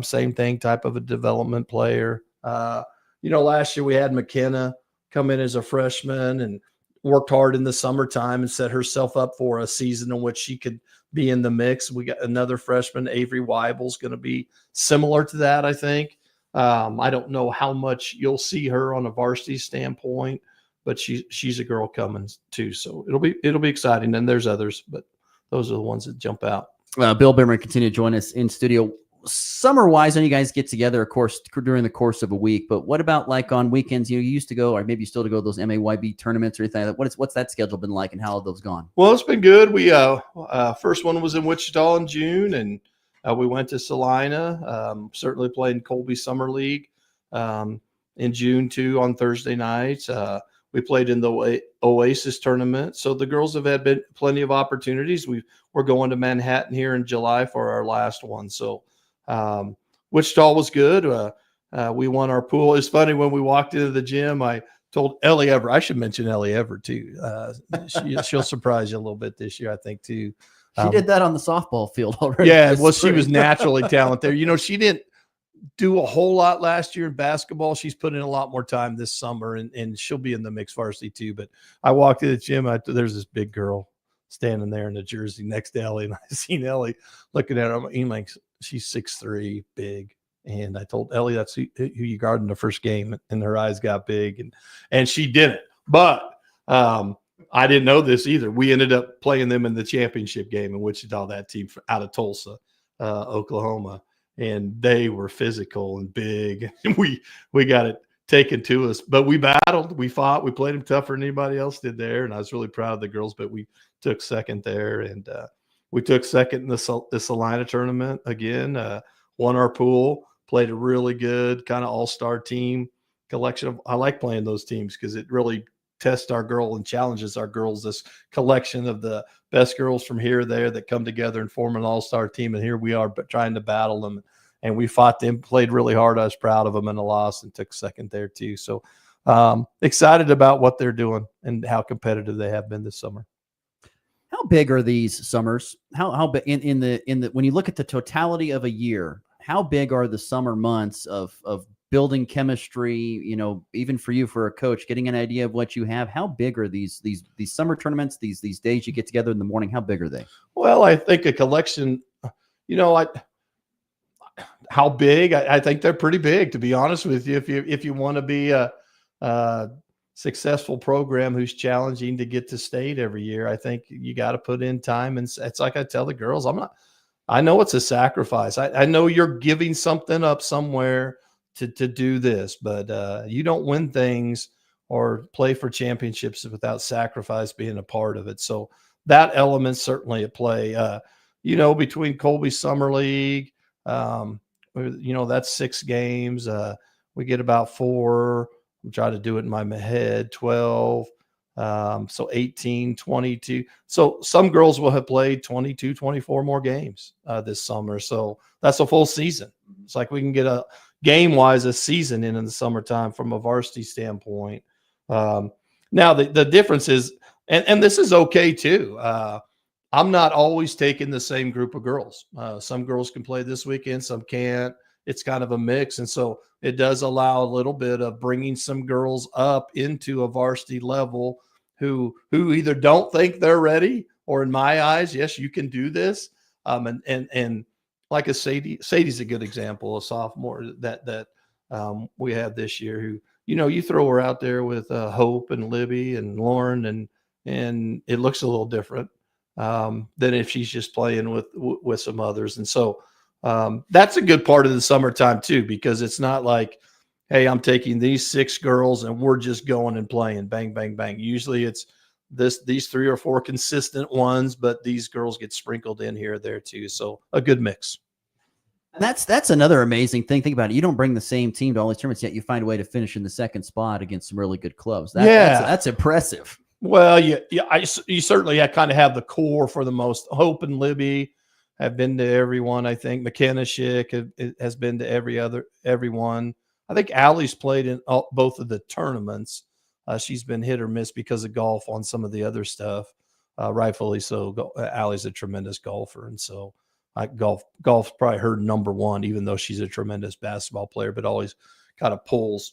same thing, type of a development player. Last year we had McKenna come in as a freshman and worked hard in the summertime and set herself up for a season in which she could be in the mix. We got another freshman, Avery Weibel's going to be similar to that, I think. I don't know how much you'll see her on a varsity standpoint, but she's a girl coming too. So it'll be exciting. And there's others, but those are the ones that jump out. Bill Bimmer continue to join us in studio. Summer-wise, I know you guys get together, of course, during the course of a week. But what about like on weekends? You used to go, or maybe you still to go to those MAYB tournaments or anything like that. What's that schedule been like, and how have those gone? Well, it's been good. We first one was in Wichita in June, and we went to Salina. Certainly played in Colby Summer League in June too on Thursday nights. We played in the Oasis tournament. So the girls have had plenty of opportunities. We're going to Manhattan here in July for our last one. So Wichita was good. We won our pool. It's funny, when we walked into the gym, I told Ellie Everett, I should mention Ellie Everett too. She'll surprise you a little bit this year, I think too. She did that on the softball field already. Yeah, well, she was naturally talented there. She didn't do a whole lot last year in basketball. She's put in a lot more time this summer, and she'll be in the mixed varsity too. But I walked into the gym, there's this big girl standing there in the jersey next to Ellie, and I seen Ellie looking at her. I'm like, she's 6'3", big. And I told Ellie that's who you guard in the first game, and her eyes got big, and she did it. But I didn't know this either. We ended up playing them in the championship game in Wichita, that team out of Tulsa, Oklahoma. And they were physical and big. And we got it taken to us. But we battled. We fought. We played them tougher than anybody else did there. And I was really proud of the girls. But we took second there. And we took second in the Salina tournament again. Won our pool. Played a really good kind of all-star team collection of. I like playing those teams because it really tests our girl and challenges our girls. This collection of the best girls from here or there that come together and form an all-star team. And here we are, but trying to battle them. And we fought them, played really hard. I was proud of them in the loss and took second there too. So excited about what they're doing and how competitive they have been this summer. How big are these summers? How big in the when you look at the totality of a year? How big are the summer months of building chemistry? You know, even for you, for a coach, getting an idea of what you have. How big are these summer tournaments? These days you get together in the morning. How big are they? Well, I think a collection. You know, how big? I think they're pretty big, to be honest with you. If you want to be a successful program who's challenging to get to state every year, I think you got to put in time. And it's like I tell the girls, I know it's a sacrifice. I know you're giving something up somewhere to do this, but you don't win things or play for championships without sacrifice being a part of it. So that element's certainly at play. You know, between Colby Summer League, you know, that's 6 games. We get about 4. I'm trying to do it in my head, 12. So 18, 22. So some girls will have played 22, 24 more games this summer. So that's a full season. It's like we can get a game-wise a season in the summertime from a varsity standpoint. Now the difference is, and this is okay too. I'm not always taking the same group of girls. Some girls can play this weekend, some can't. It's kind of a mix. And so it does allow a little bit of bringing some girls up into a varsity level who either don't think they're ready, or in my eyes, yes, you can do this. And like a Sadie's a good example, a sophomore that we have this year who, you know, you throw her out there with Hope and Libby and Lauren and it looks a little different than if she's just playing with some others. And so that's a good part of the summertime too, because it's not like, hey, I'm taking these 6 girls and we're just going and playing bang, bang, bang. Usually it's these 3 or 4 consistent ones, but these girls get sprinkled in here or there too. So a good mix. And that's another amazing thing. Think about it. You don't bring the same team to all these tournaments, yet you find a way to finish in the second spot against some really good clubs. That's impressive. Well, you certainly kind of have the core for the most. Hope and Libby have been to everyone. I think McKenna Schick has been to everyone. I think Allie's played in both of the tournaments. She's been hit or miss because of golf on some of the other stuff. Rightfully so. Allie's a tremendous golfer, and so golf's probably her number one, even though she's a tremendous basketball player, but always kind of pulls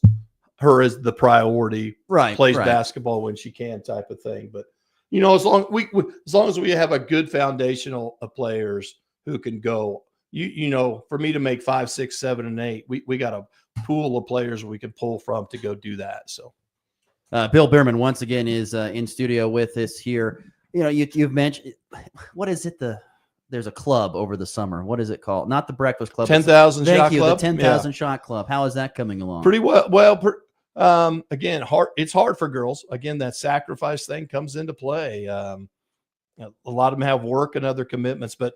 her as the priority. Right. Plays basketball when she can, type of thing. But you know, as long as we have a good foundational of players who can go, you know, for me to make 5, 6, 7, and 8, we got a pool of players we can pull from to go do that. So, Bill Bierman once again is in studio with us here. You know, you've mentioned, what is it? There's a club over the summer. What is it called? Not the Breakfast Club. 10,000 Shot Club. The 10,000 Shot Club. How is that coming along? Pretty well. Again, it's hard for girls. Again, that sacrifice thing comes into play. A lot of them have work and other commitments, but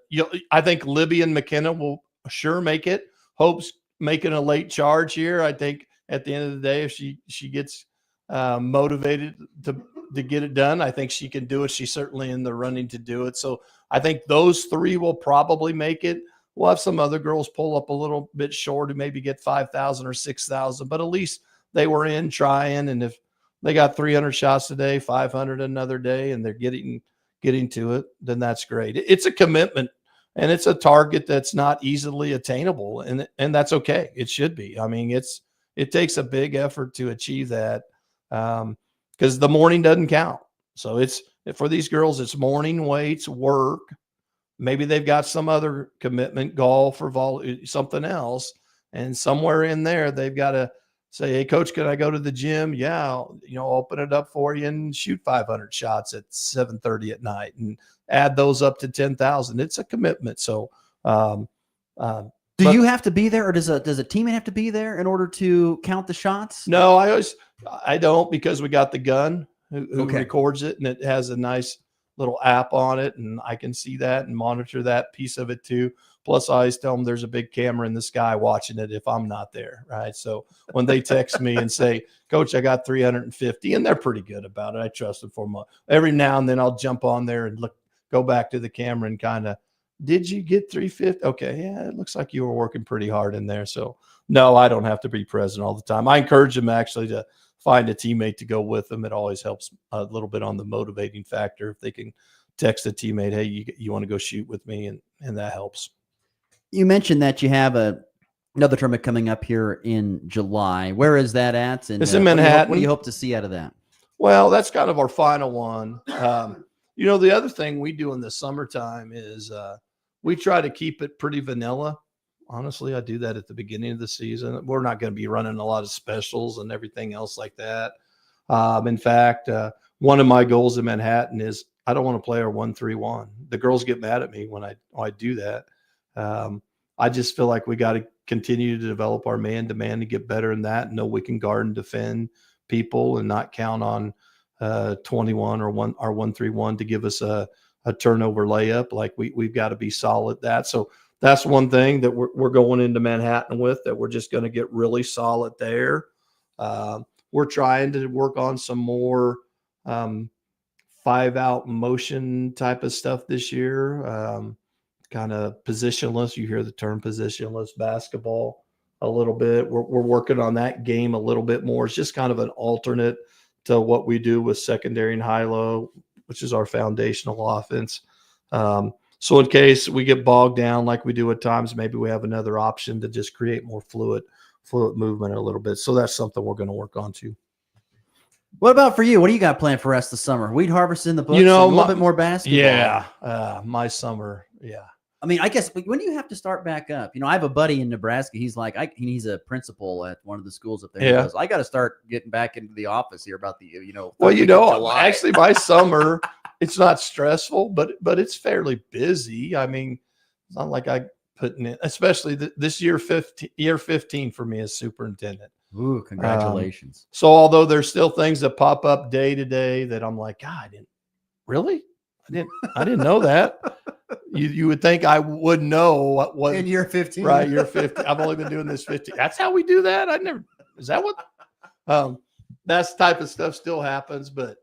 I think Libby and McKenna will sure make it. Hope's making a late charge here. I think at the end of the day, if she gets motivated to get it done, I think she can do it. She's certainly in the running to do it. So I think those 3 will probably make it. We'll have some other girls pull up a little bit short and maybe get 5,000 or 6,000, but at least they were in trying. And if they got 300 shots today, 500 another day, and they're getting to it, then that's great. It's a commitment and it's a target that's not easily attainable. And that's okay. It should be. I mean, it takes a big effort to achieve that. Because the morning doesn't count. So it's, for these girls, it's morning weights, work. Maybe they've got some other commitment, golf or something else. And somewhere in there, they've got to say, hey, coach, can I go to the gym? Yeah, I'll, open it up for you and shoot 500 shots at 7:30 at night and add those up to 10,000. It's a commitment. So, do you have to be there, or does a teammate have to be there in order to count the shots? No, I don't, because we got the gun who records it, and it has a nice little app on it, and I can see that and monitor that piece of it too. Plus, I always tell them there's a big camera in the sky watching it if I'm not there, right? So when they text me and say, Coach, I got 350, and they're pretty good about it. I trust them for them. Every now and then I'll jump on there and go back to the camera and kind of, did you get 350? Okay, yeah, it looks like you were working pretty hard in there. So no, I don't have to be present all the time. I encourage them actually to find a teammate to go with them. It always helps a little bit on the motivating factor if they can text a teammate, hey, you want to go shoot with me, and that helps. You mentioned that you have another tournament coming up here in July. Where is that at? And it's in Manhattan. What do you hope to see out of that? Well, that's kind of our final one. The other thing we do in the summertime is we try to keep it pretty vanilla. Honestly, I do that at the beginning of the season. We're not going to be running a lot of specials and everything else like that. In fact, one of my goals in Manhattan is I don't want to play our 1-3-1. The girls get mad at me when I do that. I just feel like we got to continue to develop our man-to-man to get better in that, and know we can guard and defend people and not count on 21 or our 1-3-1 to give us a turnover layup. Like we've got to be solid at that. So that's one thing that we're going into Manhattan with, that we're just going to get really solid there. We're trying to work on some more 5-out motion type of stuff this year. Kind of positionless. You hear the term positionless basketball a little bit. We're working on that game a little bit more. It's just kind of an alternate to what we do with secondary and high-low, which is our foundational offense. So in case we get bogged down like we do at times, maybe we have another option to just create more fluid movement a little bit. So that's something we're going to work on too. What about for you? What do you got planned for the rest of the summer? Weed harvest in the books, a little bit more basketball. Yeah, my summer, yeah. I mean, I guess when do you have to start back up? I have a buddy in Nebraska. He's like, he's a principal at one of the schools up there. Yeah. He goes, I got to start getting back into the office here about the, Well, actually my summer, it's not stressful, but it's fairly busy. I mean, it's not like I putting in, especially this year, 15 for me as superintendent. Ooh, congratulations. So although there's still things that pop up day to day that I'm like, God, I didn't know that. You would think I would know what in year 15, right? Year 15. I've only been doing this 15. That's how we do that. Is that what? That type of stuff still happens, but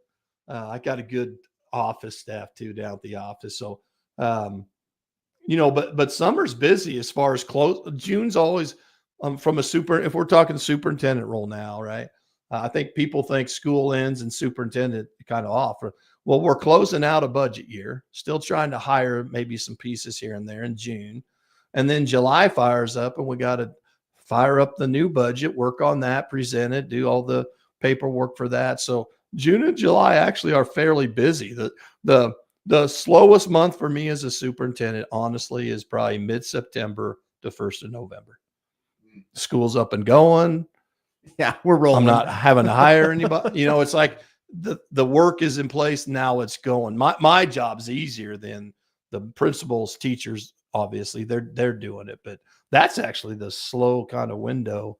I got a good office staff too down at the office. So, but summer's busy as far as June's always if we're talking superintendent role now, right? I think people think school ends and superintendent kind of off. Well, we're closing out a budget year, still trying to hire maybe some pieces here and there in June. And then July fires up and we got to fire up the new budget, work on that, present it, do all the paperwork for that. So June and July actually are fairly busy. The slowest month for me as a superintendent, honestly, is probably mid-September to 1st of November. School's up and going. Yeah, we're rolling. I'm not having to hire anybody. It's like the work is in place. Now it's going. My job's easier than the principals, teachers. Obviously, they're doing it, but that's actually the slow kind of window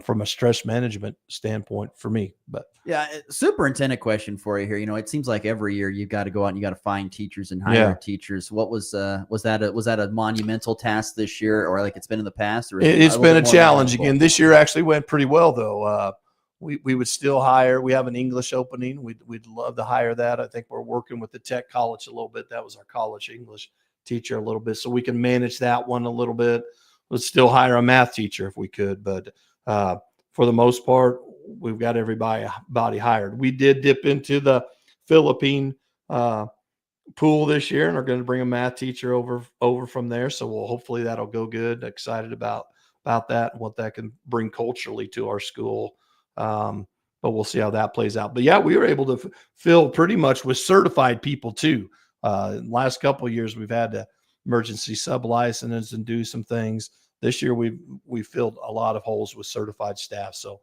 from a stress management standpoint for me. But yeah, superintendent question for you here. It seems like every year you've got to go out and you got to find teachers and hire teachers. What was that a monumental task this year, or like it's been in the past? Or it's been a challenge again. This year actually went pretty well though. We would still hire. We have an English opening. We'd love to hire that. I think we're working with the Tech College a little bit. That was our college English teacher a little bit, so we can manage that one a little bit. Let's still hire a math teacher if we could, but for the most part, we've got everybody hired. We did dip into the Philippine pool this year and are going to bring a math teacher over from there. So hopefully that'll go good. Excited about that and what that can bring culturally to our school. But we'll see how that plays out. But yeah, we were able to fill pretty much with certified people too. In the last couple of years, we've had to emergency sub-license and do some things. This year, we filled a lot of holes with certified staff. So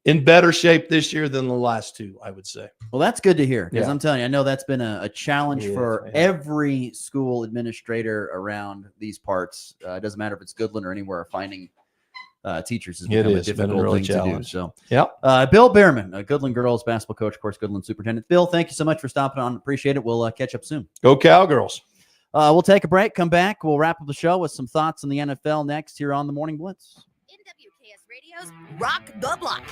in better shape this year than the last two, I would say. Well, that's good to hear because Yeah. I'm telling you, I know that's been a challenge It for is, every school administrator around these parts. It doesn't matter if it's Goodland or anywhere, finding teachers has become a difficult really thing to do. challenge. So, yeah. Bill Behrman, a Goodland girls basketball coach, of course, Goodland superintendent. Bill, thank you so much for stopping on. Appreciate it. We'll catch up soon. Go Cowgirls. We'll take a break, come back. We'll wrap up the show with some thoughts on the NFL next here on the Morning Blitz. Radio's Rock the Block.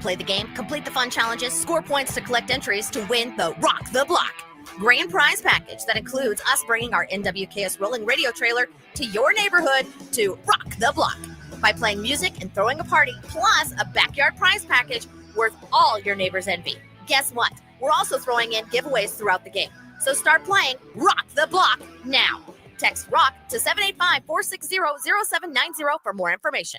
Play the game, complete the fun challenges, score points to collect entries to win the Rock the Block grand prize package that includes us bringing our NWKS rolling radio trailer to your neighborhood to rock the block by playing music and throwing a party, plus a backyard prize package worth all your neighbors' envy. Guess what? We're also throwing in giveaways throughout the game. So start playing Rock the Block now. Text ROCK to 785-460-0790 for more information.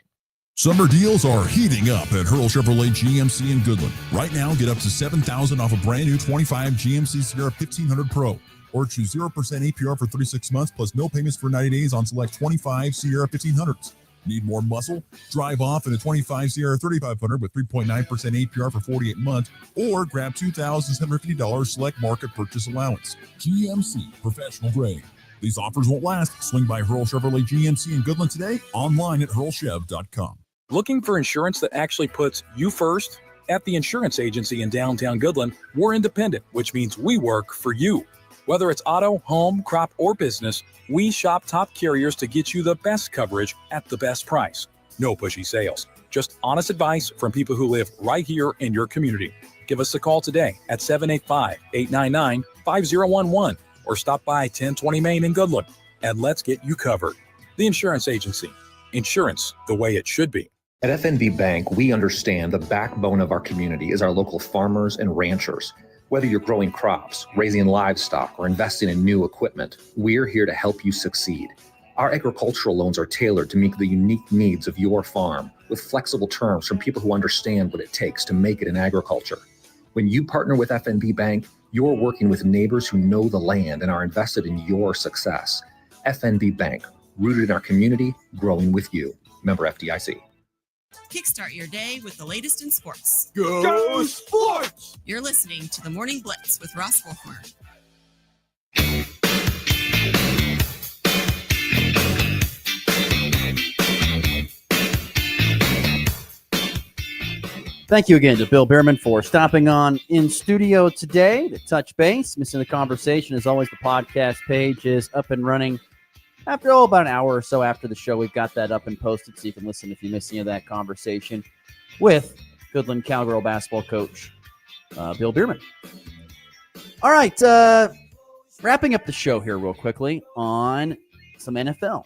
Summer deals are heating up at Hurl Chevrolet GMC in Goodland. Right now, get up to $7,000 off a brand new 25 GMC Sierra 1500 Pro. Or choose 0% APR for 36 months plus no payments for 90 days on select 25 Sierra 1500s. Need more muscle? Drive off in a 25 Sierra 3500 with 3.9% APR for 48 months. Or grab $2,750 select market purchase allowance. GMC Professional Grade. These offers won't last. Swing by Hurl Chevrolet GMC in Goodland today. Online at hurlchev.com. Looking for insurance that actually puts you first? At the insurance agency in downtown Goodland, we're independent, which means we work for you. Whether it's auto, home, crop, or business, we shop top carriers to get you the best coverage at the best price. No pushy sales, just honest advice from people who live right here in your community. Give us a call today at 785-899-5011 or stop by 1020 Main in Goodland, and let's get you covered. The insurance agency. Insurance the way it should be. At FNB Bank, we understand the backbone of our community is our local farmers and ranchers. Whether you're growing crops, raising livestock, or investing in new equipment, we're here to help you succeed. Our agricultural loans are tailored to meet the unique needs of your farm, with flexible terms from people who understand what it takes to make it in agriculture. When you partner with FNB Bank, you're working with neighbors who know the land and are invested in your success. FNB Bank, rooted in our community, growing with you. Member FDIC. Kickstart your day with the latest in sports. Go Sports! You're listening to the Morning Blitz with Ross Volkmer. Thank you again to Bill Behrman for stopping on in studio today to touch base. Missing the conversation, as always, the podcast page is up and running after about an hour or so after the show. We've got that up and posted so you can listen if you miss any of that conversation with Goodland Cowgirl basketball coach Bill Behrman. All right, wrapping up the show here real quickly on some NFL.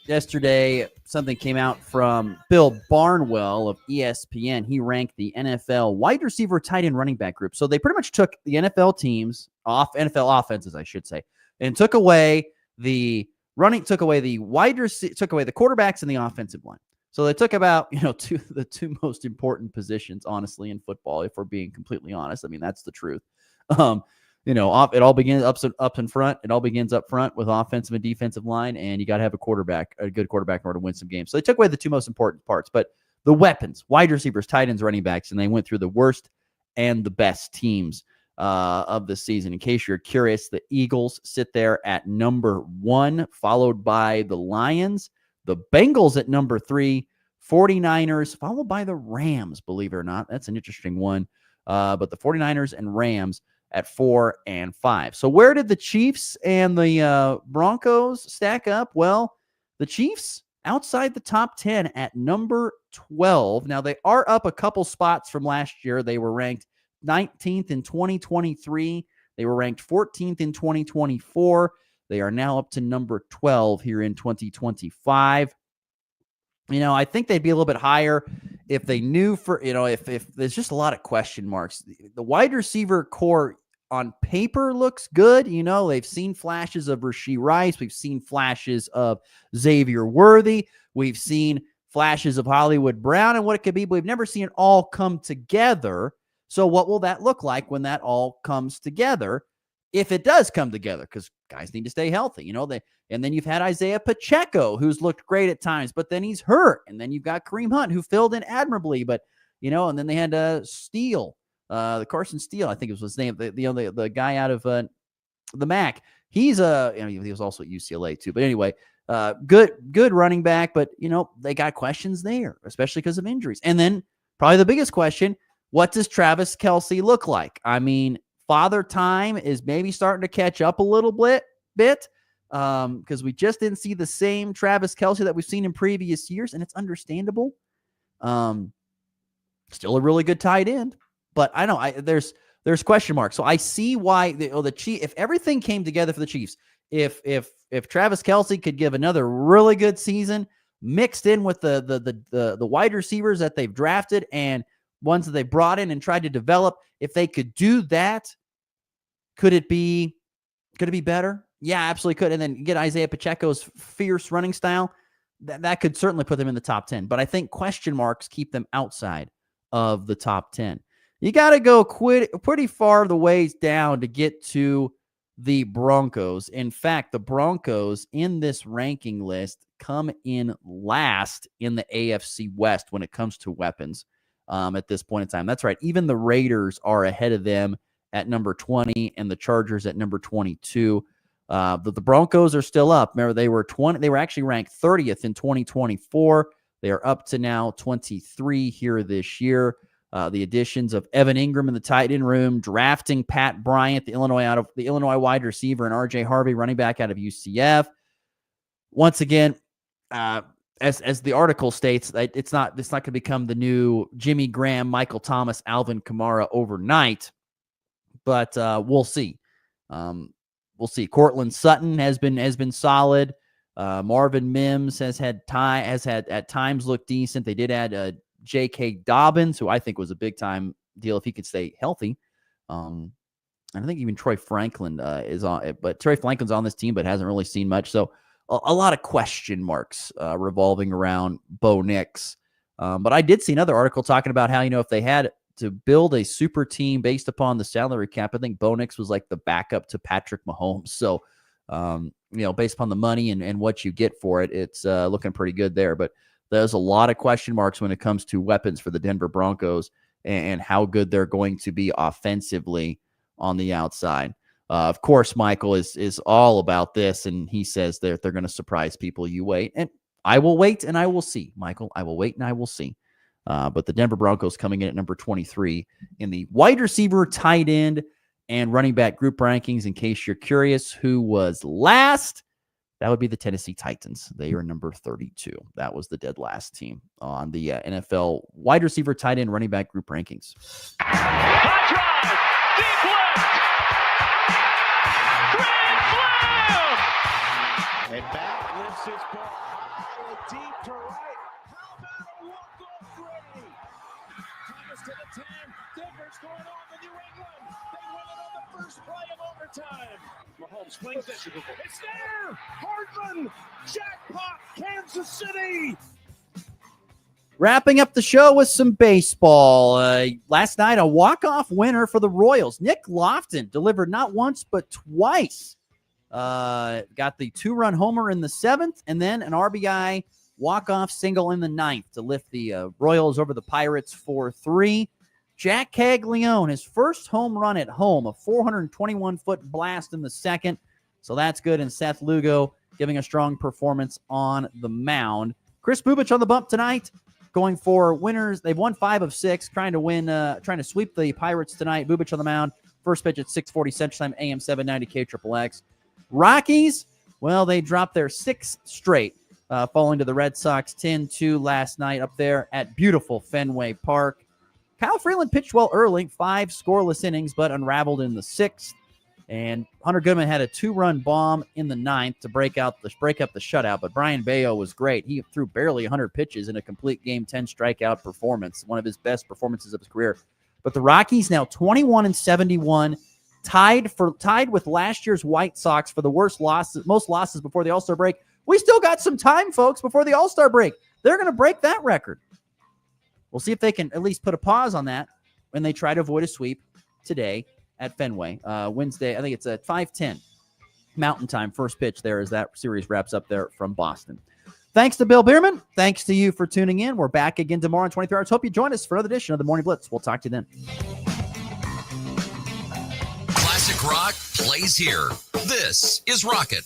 Yesterday, something came out from Bill Barnwell of ESPN. He ranked the NFL wide receiver, tight end, running back group. So they pretty much took the NFL teams NFL offenses, I should say, and took away the quarterbacks and the offensive line. So they took about, the two most important positions, honestly, in football, if we're being completely honest. I mean, that's the truth. It all begins up in front. It all begins up front with offensive and defensive line, and you got to have a good quarterback in order to win some games. So they took away the two most important parts, but the weapons, wide receivers, tight ends, running backs, and they went through the worst and the best teams of the season. In case you're curious, the Eagles sit there at number 1, followed by the Lions, the Bengals at number 3, 49ers, followed by the Rams, believe it or not. That's an interesting one. But the 49ers and Rams at 4 and 5. So where did the Chiefs and the Broncos stack up? Well, the Chiefs outside the top 10 at number 12. Now, they are up a couple spots from last year. They were ranked 19th in 2023. They were ranked 14th in 2024. They are now up to number 12 here in 2025. I think they'd be a little bit higher if they knew if there's just a lot of question marks. The wide receiver core on paper looks good. They've seen flashes of Rashee Rice. We've seen flashes of Xavier Worthy. We've seen flashes of Hollywood Brown and what it could be, but we've never seen it all come together. So what will that look like when that all comes together? if it does come together, because guys need to stay healthy, and then you've had Isaiah Pacheco, who's looked great at times, but then he's hurt. And then you've got Kareem Hunt, who filled in admirably, but, and then they had Steele, the Carson Steele, I think it was his name, the guy out of the MAC. He's he was also at UCLA too, but anyway, good running back, but they got questions there, especially because of injuries. And then probably the biggest question, what does Travis Kelce look like? I mean, father time is maybe starting to catch up a little bit, because we just didn't see the same Travis Kelce that we've seen in previous years, and it's understandable. Still a really good tight end, but I know there's question marks. So I see why the Chiefs, if everything came together for the Chiefs, if Travis Kelce could give another really good season mixed in with the wide receivers that they've drafted and ones that they brought in and tried to develop, if they could do that, could it be better? Yeah, absolutely could. And then get Isaiah Pacheco's fierce running style. That could certainly put them in the top 10. But I think question marks keep them outside of the top 10. You got to go pretty far the ways down to get to the Broncos. In fact, the Broncos in this ranking list come in last in the AFC West when it comes to weapons at this point in time. That's right. Even the Raiders are ahead of them at number 20 and the Chargers at number 22. The Broncos are still up. Remember, they were actually ranked 30th in 2024. They are up to now 23 here this year. The additions of Evan Ingram in the tight end room, drafting Pat Bryant, the Illinois wide receiver, and RJ Harvey, running back out of UCF. Once again, as the article states, it's not going to become the new Jimmy Graham, Michael Thomas, Alvin Kamara overnight, but we'll see. We'll see. Cortland Sutton has been solid. Marvin Mims has had at times looked decent. They did add J.K. Dobbins, who I think was a big time deal if he could stay healthy. And I think even Troy Franklin is on, but Troy Franklin's on this team, but hasn't really seen much. So a lot of question marks revolving around Bo Nix. But I did see another article talking about how, if they had to build a super team based upon the salary cap, I think Bo Nix was like the backup to Patrick Mahomes. So, based upon the money and what you get for it, it's looking pretty good there. But there's a lot of question marks when it comes to weapons for the Denver Broncos and how good they're going to be offensively on the outside. Of course, Michael is all about this, and he says they're going to surprise people. You wait, and I will wait, and I will see, Michael. I will wait, and I will see. But the Denver Broncos coming in at number 23 in the wide receiver, tight end, and running back group rankings. In case you're curious who was last, that would be the Tennessee Titans. They are number 32. That was the dead last team on the NFL wide receiver, tight end, running back group rankings. Hot drive, deep left, grand slam, and back lifts his ball deep to right. How about a walk-off ready? Thomas to the 10. Denver's going on to New England. They win it on the first play of overtime. Mahomes flings it. It's there. Hardman. Jackpot. Kansas City. Wrapping up the show with some baseball. Last night, a walk-off winner for the Royals. Nick Lofton delivered not once, but twice. Got the 2-run homer in the 7th, and then an RBI walk-off single in the 9th to lift the Royals over the Pirates 4-3. Jack Caglione, his first home run at home, a 421-foot blast in the 2nd. So that's good. And Seth Lugo giving a strong performance on the mound. Chris Bubich on the bump tonight, going for winners. They've won 5 of 6, trying to sweep the Pirates tonight. Bubich on the mound. First pitch at 6:40 Central Time, AM 790 KXXX. Rockies, well, they dropped their 6th straight, falling to the Red Sox 10-2 last night up there at beautiful Fenway Park. Kyle Freeland pitched well early, 5 scoreless innings, but unraveled in the 6th. And Hunter Goodman had a 2-run bomb in the 9th to break up the shutout. But Brian Bayo was great. He threw barely 100 pitches in a complete game 10 strikeout performance, one of his best performances of his career. But the Rockies now 21-71, tied with last year's White Sox for the most losses before the All-Star break. We still got some time, folks, before the All-Star break. They're going to break that record. We'll see if they can at least put a pause on that when they try to avoid a sweep today at Fenway. Wednesday, I think it's at 5:10 Mountain Time. First pitch there as that series wraps up there from Boston. Thanks to Bill Bierman. Thanks to you for tuning in. We're back again tomorrow in 23 hours. Hope you join us for another edition of the Morning Blitz. We'll talk to you then. Classic rock plays here. This is Rocket